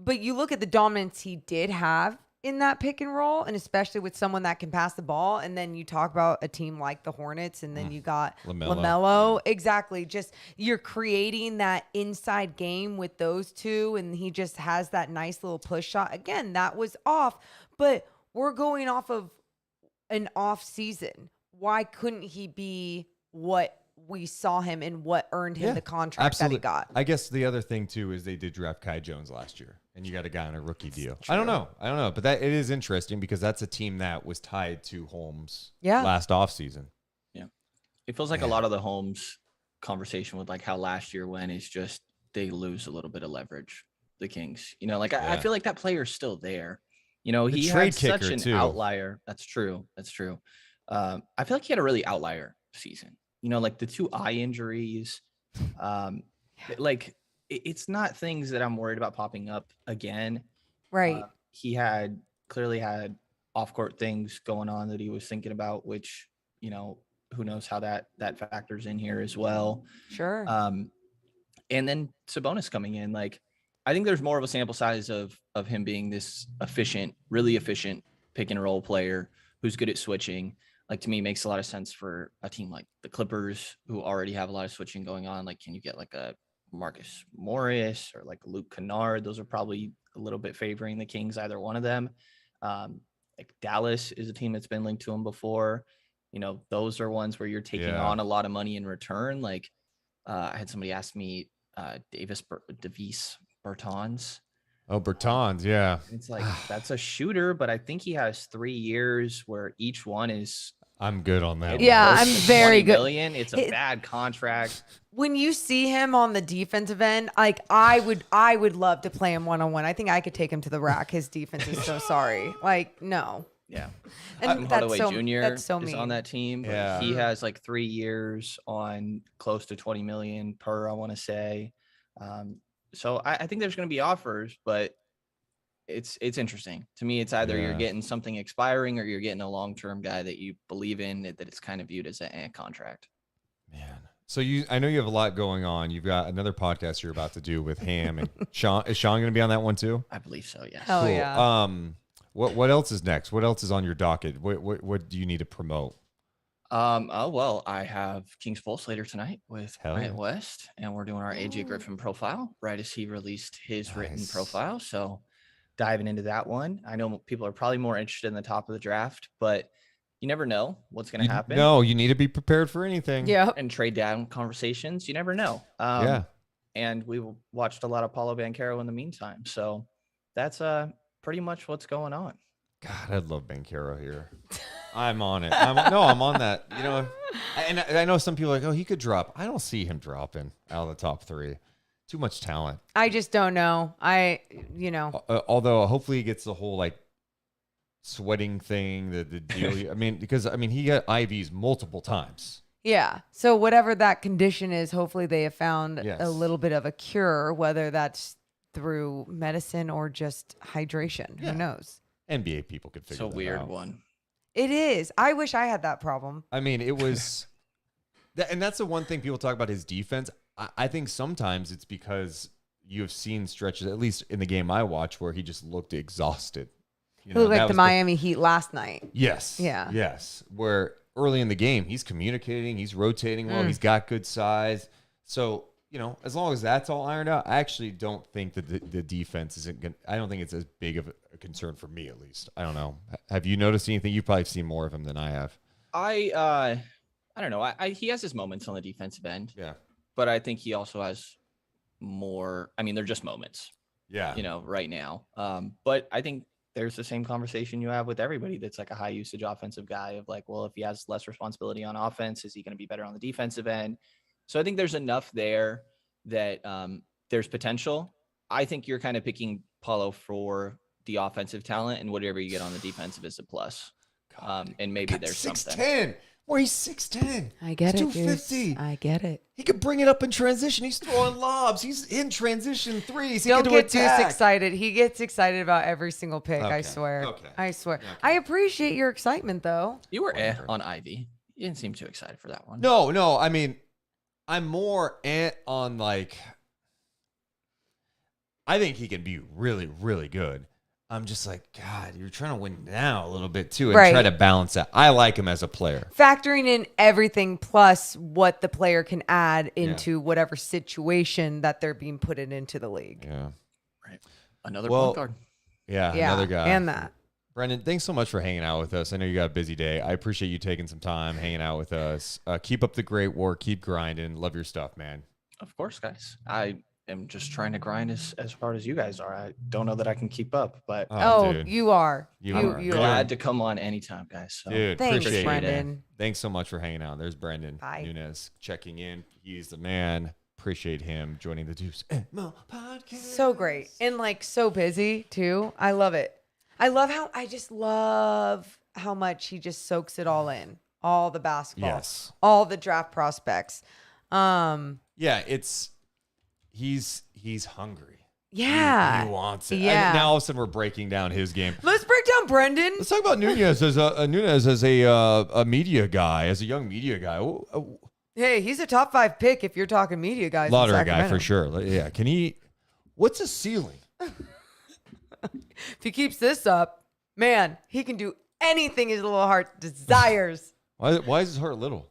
[SPEAKER 6] you look at the dominance he did have in that pick and roll, and especially with someone that can pass the ball. And then you talk about a team like the Hornets, and then you got LaMelo. Exactly. Just you're creating that inside game with those two, and he just has that nice little push shot. Again, that was off, but we're going off of an off season. Why couldn't he be what we saw him and what earned him the contract that he got?
[SPEAKER 5] I guess the other thing too is they did draft Kai Jones last year, and you got a guy on a rookie deal. I don't know, but it is interesting because that's a team that was tied to Holmes last offseason.
[SPEAKER 8] Yeah, it feels like a lot of the Holmes conversation with like how last year went is just they lose a little bit of leverage. The Kings, I feel like that player's still there. He had such an outlier. That's true. I feel like he had a really outlier season. Like the 2 eye injuries, like it's not things that I'm worried about popping up again.
[SPEAKER 6] Right.
[SPEAKER 8] He clearly had off-court things going on that he was thinking about, which, who knows how that factors in here as well.
[SPEAKER 6] Sure.
[SPEAKER 8] And then Sabonis coming in, like, I think there's more of a sample size of him being this really efficient pick and roll player who's good at switching. Like, to me, makes a lot of sense for a team like the Clippers, who already have a lot of switching going on. Like, can you get like a Marcus Morris or like Luke Kennard? Those are probably a little bit favoring the Kings, either one of them. Like Dallas is a team that's been linked to him before. Those are ones where you're taking on a lot of money in return. Like, I had somebody ask me, Davis Bertans.
[SPEAKER 5] Oh, Bertans, yeah.
[SPEAKER 8] It's like, that's a shooter, but I think he has 3 years where each one is.
[SPEAKER 5] I'm good on that.
[SPEAKER 6] Yeah,
[SPEAKER 5] one.
[SPEAKER 6] I'm very good.
[SPEAKER 8] Million. It's a bad contract.
[SPEAKER 6] When you see him on the defensive end, like I would love to play him one-on-one. I think I could take him to the rack. His defense is so sorry. Like, no.
[SPEAKER 8] Yeah.
[SPEAKER 6] And
[SPEAKER 8] Hardaway
[SPEAKER 6] that's so
[SPEAKER 8] Jr. is
[SPEAKER 6] mean.
[SPEAKER 8] on that team.
[SPEAKER 5] Yeah.
[SPEAKER 8] He has like 3 years on close to 20 million per, I want to say. So I think there's going to be offers, but it's interesting to me. It's either you're getting something expiring or you're getting a long-term guy that you believe in, that it's kind of viewed as a contract.
[SPEAKER 5] Man. So I know you have a lot going on. You've got another podcast you're about to do with Ham and Sean. Is Sean going to be on that one too?
[SPEAKER 8] I believe so. Yes.
[SPEAKER 6] Hell yeah.
[SPEAKER 5] What else is next? What else is on your docket? What do you need to promote?
[SPEAKER 8] Well, I have King's Pulse later tonight with
[SPEAKER 5] Hell
[SPEAKER 8] Grant
[SPEAKER 5] yeah.
[SPEAKER 8] West, and we're doing our AJ Griffin profile right as he released his written profile. So diving into that one. I know people are probably more interested in the top of the draft, but you never know what's going to happen.
[SPEAKER 5] No, you need to be prepared for anything.
[SPEAKER 6] Yeah.
[SPEAKER 8] And trade down conversations. You never know.
[SPEAKER 5] Yeah.
[SPEAKER 8] And we watched a lot of Paulo Banchero in the meantime. So that's pretty much what's going on.
[SPEAKER 5] God, I'd love Banchero here. I'm on it. I'm on that. And I know some people are like, oh, he could drop. I don't see him dropping out of the top 3. Too much talent.
[SPEAKER 6] I just don't know.
[SPEAKER 5] Although hopefully he gets the whole like sweating thing, the deal. because he got IVs multiple times.
[SPEAKER 6] Yeah. So whatever that condition is, hopefully they have found
[SPEAKER 5] Yes.
[SPEAKER 6] a little bit of a cure, whether that's through medicine or just hydration.
[SPEAKER 5] Yeah.
[SPEAKER 6] Who knows?
[SPEAKER 5] NBA people could figure
[SPEAKER 8] It's a
[SPEAKER 5] that
[SPEAKER 8] weird
[SPEAKER 5] out.
[SPEAKER 8] one.
[SPEAKER 6] It is. I wish I had that problem.
[SPEAKER 5] It was, and that's the one thing people talk about his defense. I think sometimes it's because you have seen stretches, at least in the game I watched, where he just looked exhausted.
[SPEAKER 6] He looked like the Miami Heat last night.
[SPEAKER 5] Yes.
[SPEAKER 6] Yeah.
[SPEAKER 5] Yes. Where early in the game, he's communicating, he's rotating well, he's got good size. So, as long as that's all ironed out, I actually don't think that the defense isn't going to, I don't think it's as big of a concern for me, at least. I don't know. Have you noticed anything? You've probably seen more of him than I have.
[SPEAKER 8] I don't know. He has his moments on the defensive end.
[SPEAKER 5] Yeah.
[SPEAKER 8] But I think he also has more. They're just moments.
[SPEAKER 5] Yeah.
[SPEAKER 8] Right now. But I think there's the same conversation you have with everybody that's like a high usage offensive guy of like, well, if he has less responsibility on offense, is he going to be better on the defensive end? So I think there's enough there that there's potential. I think you're kind of picking Paulo for the offensive talent, and whatever you get on the defensive is a plus. And maybe there's
[SPEAKER 5] 6'10".
[SPEAKER 8] something.
[SPEAKER 5] Well, he's 6'10".
[SPEAKER 6] I get
[SPEAKER 5] He's
[SPEAKER 6] it, Deuce.
[SPEAKER 5] 250.
[SPEAKER 6] I get it.
[SPEAKER 5] He could bring it up in transition. He's throwing lobs. He's in transition threes. He
[SPEAKER 6] Don't
[SPEAKER 5] can
[SPEAKER 6] get
[SPEAKER 5] do
[SPEAKER 6] Deuce
[SPEAKER 5] attack.
[SPEAKER 6] excited. He gets excited about every single pick. I
[SPEAKER 5] Okay.
[SPEAKER 6] swear.
[SPEAKER 5] Okay.
[SPEAKER 6] I swear. I appreciate your excitement, though.
[SPEAKER 8] You were on Ivy. You didn't seem too excited for that one.
[SPEAKER 5] No. I'm more on like. I think he can be really, really good. I'm just like, God, you're trying to win now a little bit too, and
[SPEAKER 6] Right.
[SPEAKER 5] try to balance that. I like him as a player.
[SPEAKER 6] Factoring in everything plus what the player can add into whatever situation that they're being put into the league.
[SPEAKER 5] Yeah.
[SPEAKER 8] Right. Another
[SPEAKER 5] Well,
[SPEAKER 8] point guard.
[SPEAKER 5] Yeah.
[SPEAKER 6] Yeah,
[SPEAKER 5] Another guy.
[SPEAKER 6] and that.
[SPEAKER 5] Brenden, thanks so much for hanging out with us. I know you got a busy day. I appreciate you taking some time hanging out with us. Keep up the great work. Keep grinding. Love your stuff, man.
[SPEAKER 8] Of course, guys. I am just trying to grind as hard as you guys are. I don't know that I can keep up, but
[SPEAKER 6] Oh,
[SPEAKER 5] dude.
[SPEAKER 6] you are.
[SPEAKER 5] You
[SPEAKER 6] You
[SPEAKER 5] are.
[SPEAKER 6] are.
[SPEAKER 8] glad to come on anytime, guys. So.
[SPEAKER 5] Dude,
[SPEAKER 6] Thanks,
[SPEAKER 5] appreciate it.
[SPEAKER 6] Brenden.
[SPEAKER 5] Thanks so much for hanging out. There's Brenden
[SPEAKER 6] Bye.
[SPEAKER 5] Nunes checking in. He's the man. Appreciate him joining the Deuce and Mo podcast.
[SPEAKER 6] So great. And like so busy too. I love it. I just love how much he just soaks it all in. All the basketball.
[SPEAKER 5] Yes.
[SPEAKER 6] All the draft prospects.
[SPEAKER 5] Yeah, he's hungry.
[SPEAKER 6] Yeah.
[SPEAKER 5] He wants it.
[SPEAKER 6] Yeah.
[SPEAKER 5] Now all of a sudden we're breaking down his game.
[SPEAKER 6] Let's break down Brenden.
[SPEAKER 5] Let's talk about Nunes as a media guy, as a young media guy.
[SPEAKER 6] Hey, he's a top 5 pick if you're talking media guys.
[SPEAKER 5] Lottery guy for sure. Yeah. Can he? What's his ceiling?
[SPEAKER 6] If he keeps this up, man, he can do anything his little heart desires.
[SPEAKER 5] Why is his heart little?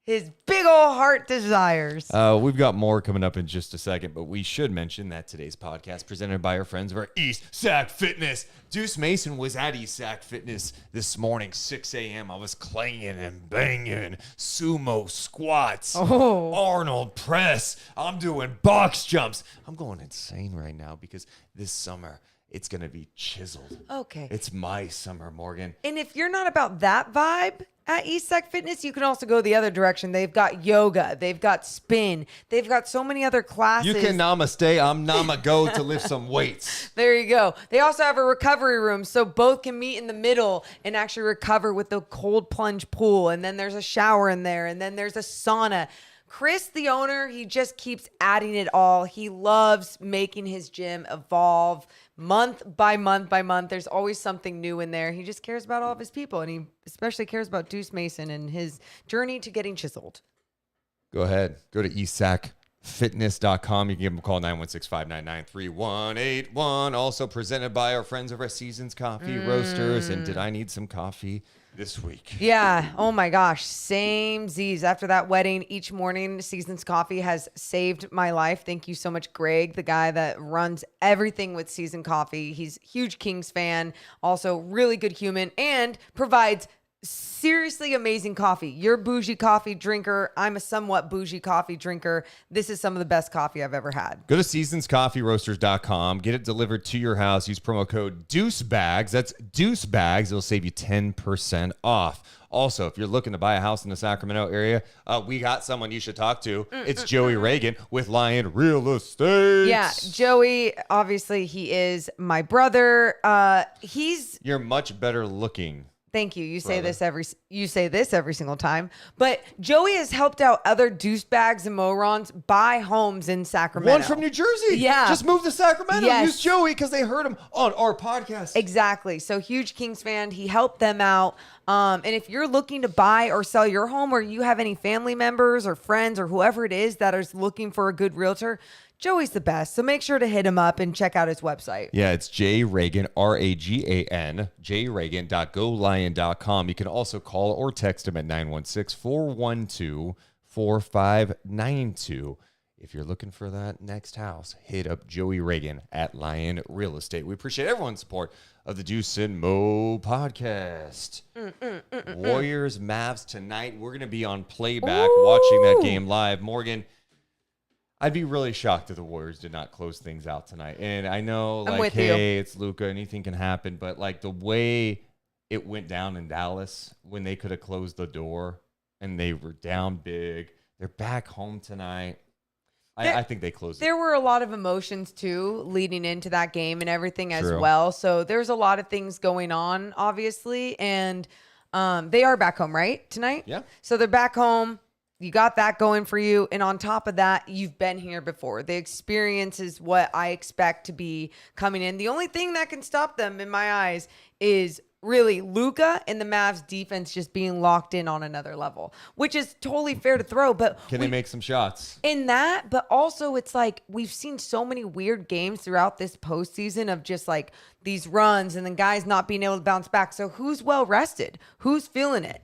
[SPEAKER 6] His big old heart desires.
[SPEAKER 5] We've got more coming up in just a second, but we should mention that today's podcast presented by our friends over at East Sac Fitness. Deuce Mason was at East Sac Fitness this morning, 6 a.m. I was clanging and banging, sumo squats, Arnold press. I'm doing box jumps. I'm going insane right now because this summer it's going to be chiseled.
[SPEAKER 6] Okay.
[SPEAKER 5] It's my summer, Morgan.
[SPEAKER 6] And if you're not about that vibe at East Sac Fitness, you can also go the other direction. They've got yoga. They've got spin. They've got so many other classes.
[SPEAKER 5] You can namaste. I'm nama-go to lift some weights.
[SPEAKER 6] There you go. They also have a recovery room, so both can meet in the middle and actually recover with the cold plunge pool. And then there's a shower in there. And then there's a sauna. Chris, the owner, he just keeps adding it all. He loves making his gym evolve month by month by month. There's always something new in there. He just cares about all of his people, and he especially cares about Deuce Mason and his journey to getting chiseled.
[SPEAKER 5] Go ahead. Go to esacfitness.com. You can give them a call, 916-599-3181. Also presented by our friends over at Seasons Coffee Roasters. And did I need some coffee this week?
[SPEAKER 6] Yeah. Oh my gosh. Same Z's. After that wedding, each morning, Seasons Coffee has saved my life. Thank you so much, Greg, the guy that runs everything with Season Coffee. He's a huge Kings fan, also really good human, and provides seriously amazing coffee. You're a bougie coffee drinker. I'm a somewhat bougie coffee drinker. This is some of the best coffee I've ever had.
[SPEAKER 5] Go to seasonscoffeeroasters.com. Get it delivered to your house. Use promo code DeuceBags. That's DeuceBags. It'll save you 10% off. Also, if you're looking to buy a house in the Sacramento area, we got someone you should talk to. It's Joey Reagan with Lion Real Estate.
[SPEAKER 6] Yeah, Joey, obviously, he is my brother.
[SPEAKER 5] You're much better looking.
[SPEAKER 6] Thank you. You say this every single time. But Joey has helped out other douchebags and morons buy homes in Sacramento.
[SPEAKER 5] One from New Jersey.
[SPEAKER 6] Yeah.
[SPEAKER 5] Just moved to Sacramento.
[SPEAKER 6] Yes.
[SPEAKER 5] Use Joey because they heard him on our podcast.
[SPEAKER 6] Exactly. So huge Kings fan. He helped them out. And if you're looking to buy or sell your home, or you have any family members or friends or whoever it is that is looking for a good realtor, Joey's the best. So make sure to hit him up and check out his website.
[SPEAKER 5] Yeah, it's J Reagan, RAGAN, jreagan.golion.com. You can also call or text him at 916-412-4592. If you're looking for that next house, hit up Joey Reagan at Lion Real Estate. We appreciate everyone's support of the Deuce and Mo podcast. Warriors, Mavs tonight. We're going to be on playback watching that game live. Morgan, I'd be really shocked if the Warriors did not close things out tonight. And I know, hey, it's Luka, anything can happen. But, the way it went down in Dallas when they could have closed the door and they were down big, they're back home tonight. I think they closed it.
[SPEAKER 6] There were a lot of emotions, too, leading into that game and everything as
[SPEAKER 5] True.
[SPEAKER 6] well. So there's a lot of things going on, obviously. And they are back home, right, tonight?
[SPEAKER 5] Yeah.
[SPEAKER 6] So they're back home. You got that going for you. And on top of that, you've been here before. The experience is what I expect to be coming in. The only thing that can stop them, in my eyes, is really Luka and the Mavs defense just being locked in on another level, which is totally fair to throw. But
[SPEAKER 5] Can they make some shots?
[SPEAKER 6] In that, but also it's we've seen so many weird games throughout this postseason of just these runs and then guys not being able to bounce back. So who's well rested? Who's feeling it?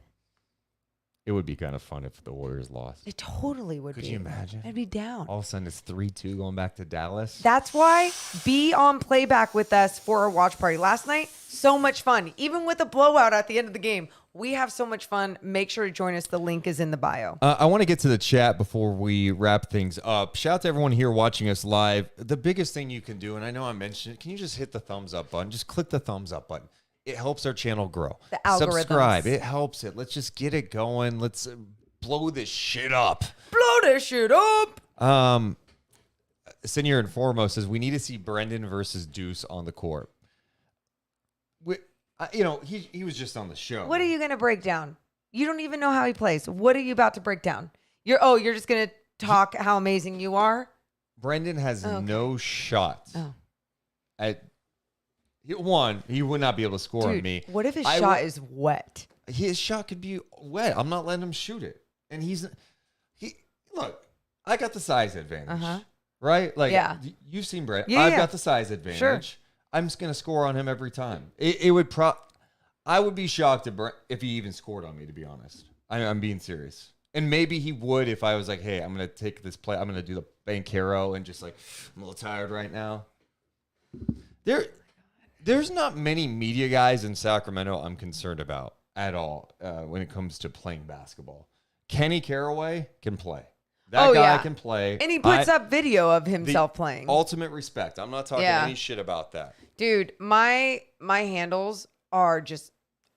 [SPEAKER 5] It would be kind of fun if the Warriors lost.
[SPEAKER 6] It totally would be.
[SPEAKER 5] Could you imagine?
[SPEAKER 6] I'd be down.
[SPEAKER 5] All of a sudden, it's 3-2 going back to Dallas.
[SPEAKER 6] That's why be on playback with us for our watch party. Last night, so much fun. Even with a blowout at the end of the game, we have so much fun. Make sure to join us. The link is in the bio.
[SPEAKER 5] I want to get to the chat before we wrap things up. Shout out to everyone here watching us live. The biggest thing you can do, and I know I mentioned it, can you just hit the thumbs up button? Just click the thumbs up button. It helps our channel grow.
[SPEAKER 6] The algorithms.
[SPEAKER 5] Subscribe. It helps it. Let's just get it going. Let's blow this shit up.
[SPEAKER 6] Blow this shit up.
[SPEAKER 5] Senior and Foremost says we need to see Brenden versus Deuce on the court. He was just on the show.
[SPEAKER 6] What are you going to break down? You don't even know how he plays. What are you about to break down? You're just going to talk how amazing you are?
[SPEAKER 5] Brenden has no shot
[SPEAKER 6] Oh.
[SPEAKER 5] at one. He would not be able to score on me.
[SPEAKER 6] What if his shot is wet?
[SPEAKER 5] His shot could be wet. I'm not letting him shoot it. And look, I got the size advantage. Right? Like you've seen Brett. I've got the size advantage.
[SPEAKER 6] Sure.
[SPEAKER 5] I'm just gonna score on him every time. I would be shocked if he even scored on me, to be honest. I'm being serious. And maybe he would if I was like, hey, I'm gonna take this play, I'm gonna do the Bankero and just like I'm a little tired right now. There's not many media guys in Sacramento I'm concerned about at all when it comes to playing basketball. Kenny Caraway can play. That guy can play.
[SPEAKER 6] And he puts up video of himself playing.
[SPEAKER 5] Ultimate respect. I'm not talking any shit about that.
[SPEAKER 6] Dude, my handles are just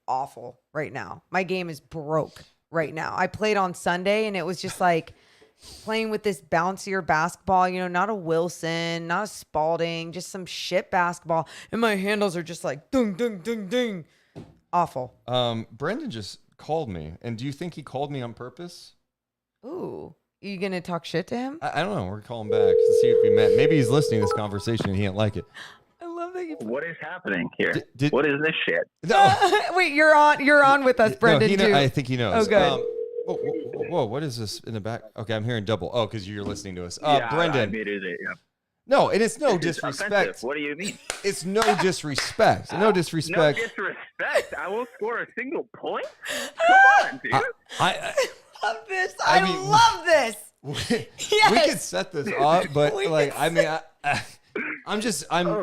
[SPEAKER 6] awful right now. My game is broke right now. I played on Sunday and it was just like playing with this bouncier basketball, not a Wilson, not a Spalding, just some shit basketball. And my handles are just like dung, dung, dung, dung. Awful.
[SPEAKER 5] Brenden just called me. And do you think he called me on purpose?
[SPEAKER 6] Ooh. You going to talk shit to him?
[SPEAKER 5] I don't know. We're calling back to see if he met. Maybe he's listening to this conversation and he didn't like it.
[SPEAKER 6] I love that you.
[SPEAKER 9] What is happening here? What is this shit?
[SPEAKER 5] No.
[SPEAKER 6] Wait, you're on with us, Brenden.
[SPEAKER 5] No,
[SPEAKER 6] too.
[SPEAKER 5] I think he knows.
[SPEAKER 6] Oh, good.
[SPEAKER 5] Whoa, what is this in the back? Okay, I'm hearing double. Oh, because you're listening to us.
[SPEAKER 9] Brenden.
[SPEAKER 5] Brendan.
[SPEAKER 9] Yeah.
[SPEAKER 5] No, and it's no
[SPEAKER 9] It's
[SPEAKER 5] disrespect.
[SPEAKER 9] offensive. What do you mean?
[SPEAKER 5] It's no disrespect. No disrespect.
[SPEAKER 9] No disrespect. I won't score a single point. Come on, dude.
[SPEAKER 5] I
[SPEAKER 6] love this. I love this.
[SPEAKER 5] we could set this up, but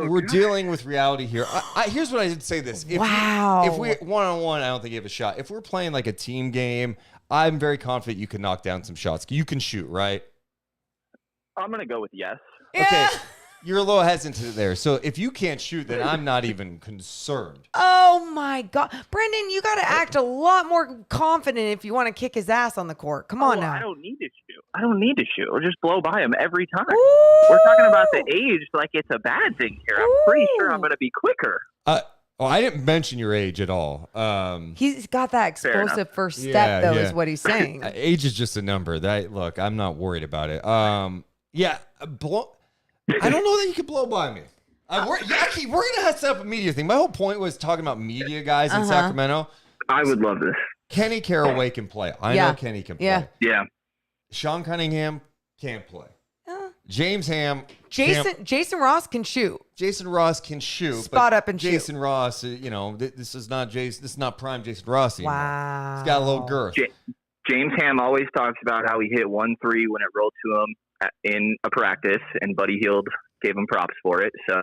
[SPEAKER 5] we're dealing with reality here. Here's what I did say this. If we one-on-one, I don't think you have a shot. If we're playing like a team game, I'm very confident you can knock down some shots. You can shoot, right?
[SPEAKER 9] I'm going to go with yes.
[SPEAKER 5] Okay. You're a little hesitant there. So if you can't shoot, then I'm not even concerned.
[SPEAKER 6] Oh my God. Brenden, you got to act a lot more confident if you want to kick his ass on the court. Come on now.
[SPEAKER 9] I don't need to shoot. Or just blow by him every time.
[SPEAKER 6] Ooh.
[SPEAKER 9] We're talking about the age like it's a bad thing here. I'm pretty sure I'm going to be quicker.
[SPEAKER 5] I didn't mention your age at all.
[SPEAKER 6] He's got that explosive first step, is what he's saying.
[SPEAKER 5] Age is just a number. Look, I'm not worried about it. I don't know that you can blow by me. We're going to have to set up a media thing. My whole point was talking about media guys in Sacramento.
[SPEAKER 9] I would love this.
[SPEAKER 5] Kenny Caraway can play. I know Kenny can play.
[SPEAKER 9] Yeah.
[SPEAKER 5] Sean Cunningham can't play. James Ham.
[SPEAKER 6] Jason Ross can shoot.
[SPEAKER 5] Jason Ross can shoot.
[SPEAKER 6] Spot up and
[SPEAKER 5] Jason
[SPEAKER 6] shoot.
[SPEAKER 5] Ross, this is not Jason. This is not prime Jason Ross anymore.
[SPEAKER 6] Wow.
[SPEAKER 5] He's got a little girth.
[SPEAKER 9] James Ham always talks about how he hit 1-3 when it rolled to him in a practice, and Buddy Hield gave him props for it. So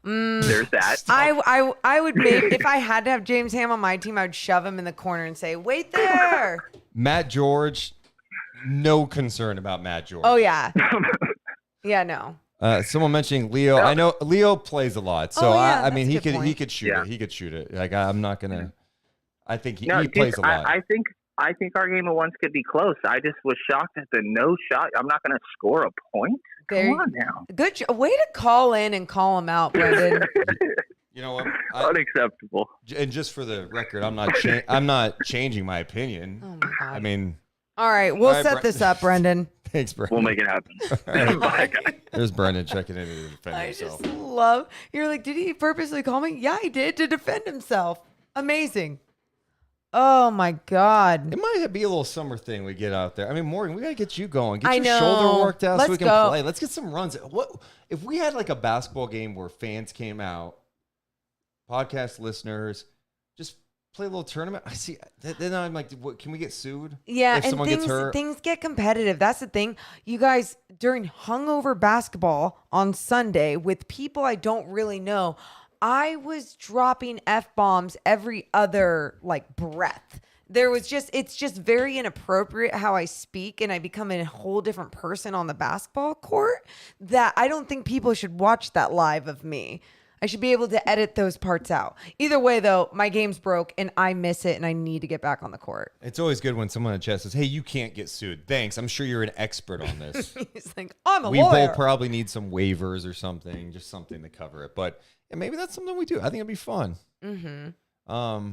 [SPEAKER 9] there's that.
[SPEAKER 6] I would maybe if I had to have James Ham on my team, I would shove him in the corner and say, "Wait there."
[SPEAKER 5] Matt George, no concern about Matt George.
[SPEAKER 6] Oh yeah, yeah, no.
[SPEAKER 5] Someone mentioning Leo. I know Leo plays a lot, so I mean he could shoot it. He could shoot it. Like I'm not gonna. I think he plays a lot.
[SPEAKER 9] I think our game of ones could be close. I just was shocked at the no shot. I'm not going to score a point. Come on now.
[SPEAKER 6] Good way to call in and call him out, Brenden.
[SPEAKER 5] You know what?
[SPEAKER 9] Unacceptable.
[SPEAKER 5] And just for the record, I'm not changing my opinion.
[SPEAKER 6] Oh my God.
[SPEAKER 5] I mean.
[SPEAKER 6] All right, we'll set this up, Brenden.
[SPEAKER 5] Thanks, Brenden.
[SPEAKER 9] We'll make it happen.
[SPEAKER 5] Bye, guys. There's Brenden checking in to defend himself.
[SPEAKER 6] I just love. You're like, did he purposely call me? Yeah, he did to defend himself. Amazing. Oh my God!
[SPEAKER 5] It might be a little summer thing we get out there. I mean, Morgan, we gotta get you going. Get
[SPEAKER 6] I
[SPEAKER 5] your
[SPEAKER 6] know.
[SPEAKER 5] shoulder worked out so we can
[SPEAKER 6] go.
[SPEAKER 5] play. Let's get some runs. What if we had like a basketball game where fans came out, podcast listeners, just play a little tournament? I see. Then I'm like, what, can we get sued?
[SPEAKER 6] Yeah,
[SPEAKER 5] if
[SPEAKER 6] and
[SPEAKER 5] someone gets hurt?
[SPEAKER 6] things get competitive. That's the thing. You guys, during hungover basketball on Sunday with people I don't really know, I was dropping F-bombs every other breath. It's just very inappropriate how I speak, and I become a whole different person on the basketball court that I don't think people should watch that live of me. I should be able to edit those parts out. Either way, though, my game's broke, and I miss it, and I need to get back on the court.
[SPEAKER 5] It's always good when someone in chat says, hey, you can't get sued. Thanks. I'm sure you're an expert on this.
[SPEAKER 6] He's like, I'm a
[SPEAKER 5] we
[SPEAKER 6] lawyer.
[SPEAKER 5] both probably need some waivers or something, just something to cover it. But maybe that's something we do. I think it'd be fun.
[SPEAKER 6] Mm-hmm.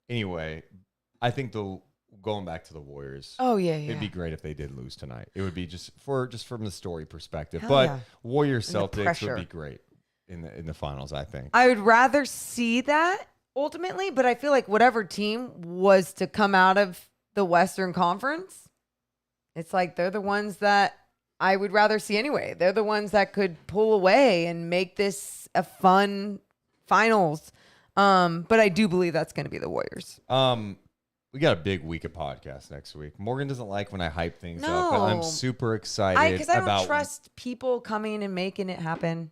[SPEAKER 5] Anyway, I think the going back to the Warriors.
[SPEAKER 6] Oh yeah.
[SPEAKER 5] It'd be great if they did lose tonight. It would be just from the story perspective.
[SPEAKER 6] Hell
[SPEAKER 5] but
[SPEAKER 6] yeah.
[SPEAKER 5] Warriors
[SPEAKER 6] And the
[SPEAKER 5] Celtics
[SPEAKER 6] pressure.
[SPEAKER 5] would be great in the finals, I think.
[SPEAKER 6] I would rather see that ultimately, but I feel like whatever team was to come out of the Western Conference, it's like they're the ones that I would rather see anyway. They're the ones that could pull away and make this a fun finals. But I do believe that's going to be the Warriors.
[SPEAKER 5] We got a big week of podcasts next week. Morgan doesn't like when I hype things up, but I'm
[SPEAKER 6] No.
[SPEAKER 5] super excited
[SPEAKER 6] Because I don't
[SPEAKER 5] about.
[SPEAKER 6] trust people coming and making it happen.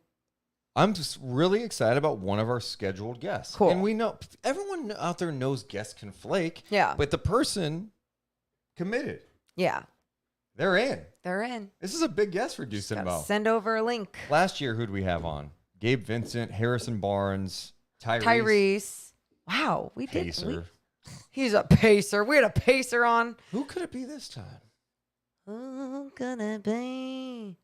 [SPEAKER 5] I'm just really excited about one of our scheduled guests.
[SPEAKER 6] Cool.
[SPEAKER 5] And we know everyone out there knows guests can flake.
[SPEAKER 6] Yeah.
[SPEAKER 5] But the person committed.
[SPEAKER 6] Yeah.
[SPEAKER 5] They're in.
[SPEAKER 6] They're in.
[SPEAKER 5] This is a big guest for Deuce and
[SPEAKER 6] Gotta
[SPEAKER 5] Mo.
[SPEAKER 6] send over a link.
[SPEAKER 5] Last year, who'd we have on? Gabe Vincent, Harrison Barnes,
[SPEAKER 6] Tyrese. Wow. We did.
[SPEAKER 5] Pacer.
[SPEAKER 6] He's a pacer. We had a pacer on.
[SPEAKER 5] Who could it be this time?
[SPEAKER 6] Who could it be?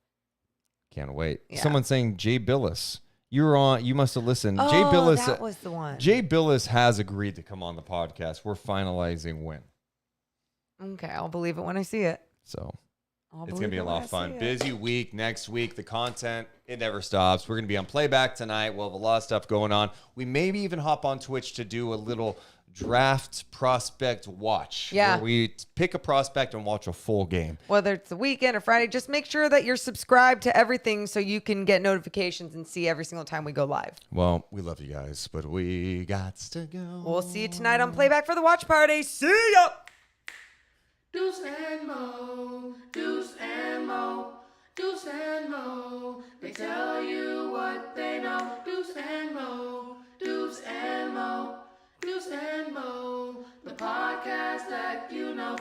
[SPEAKER 5] Can't wait.
[SPEAKER 6] Yeah.
[SPEAKER 5] Someone saying Jay Billis. You're on. You must have listened.
[SPEAKER 6] Oh,
[SPEAKER 5] Jay Billis.
[SPEAKER 6] that was the one.
[SPEAKER 5] Jay Billis has agreed to come on the podcast. We're finalizing when.
[SPEAKER 6] Okay, I'll believe it when I see it.
[SPEAKER 5] So
[SPEAKER 6] I'll
[SPEAKER 5] it's going to
[SPEAKER 6] believe
[SPEAKER 5] be a
[SPEAKER 6] it when
[SPEAKER 5] lot
[SPEAKER 6] I
[SPEAKER 5] of fun.
[SPEAKER 6] see it.
[SPEAKER 5] Busy week next week. The content, it never stops. We're going to be on playback tonight. We'll have a lot of stuff going on. We maybe even hop on Twitch to do a little draft prospect watch.
[SPEAKER 6] Yeah.
[SPEAKER 5] Where we pick a prospect and watch a full game.
[SPEAKER 6] Whether it's the weekend or Friday, just make sure that you're subscribed to everything so you can get notifications and see every single time we go live.
[SPEAKER 5] Well, we love you guys, but we got to go.
[SPEAKER 6] We'll see you tonight on Playback for the watch party. See ya!
[SPEAKER 2] Deuce and Mo, Deuce and Mo, Deuce and Mo. They tell you what they know. Deuce and Mo, Deuce and Mo, Deuce and Mo. The podcast that you know.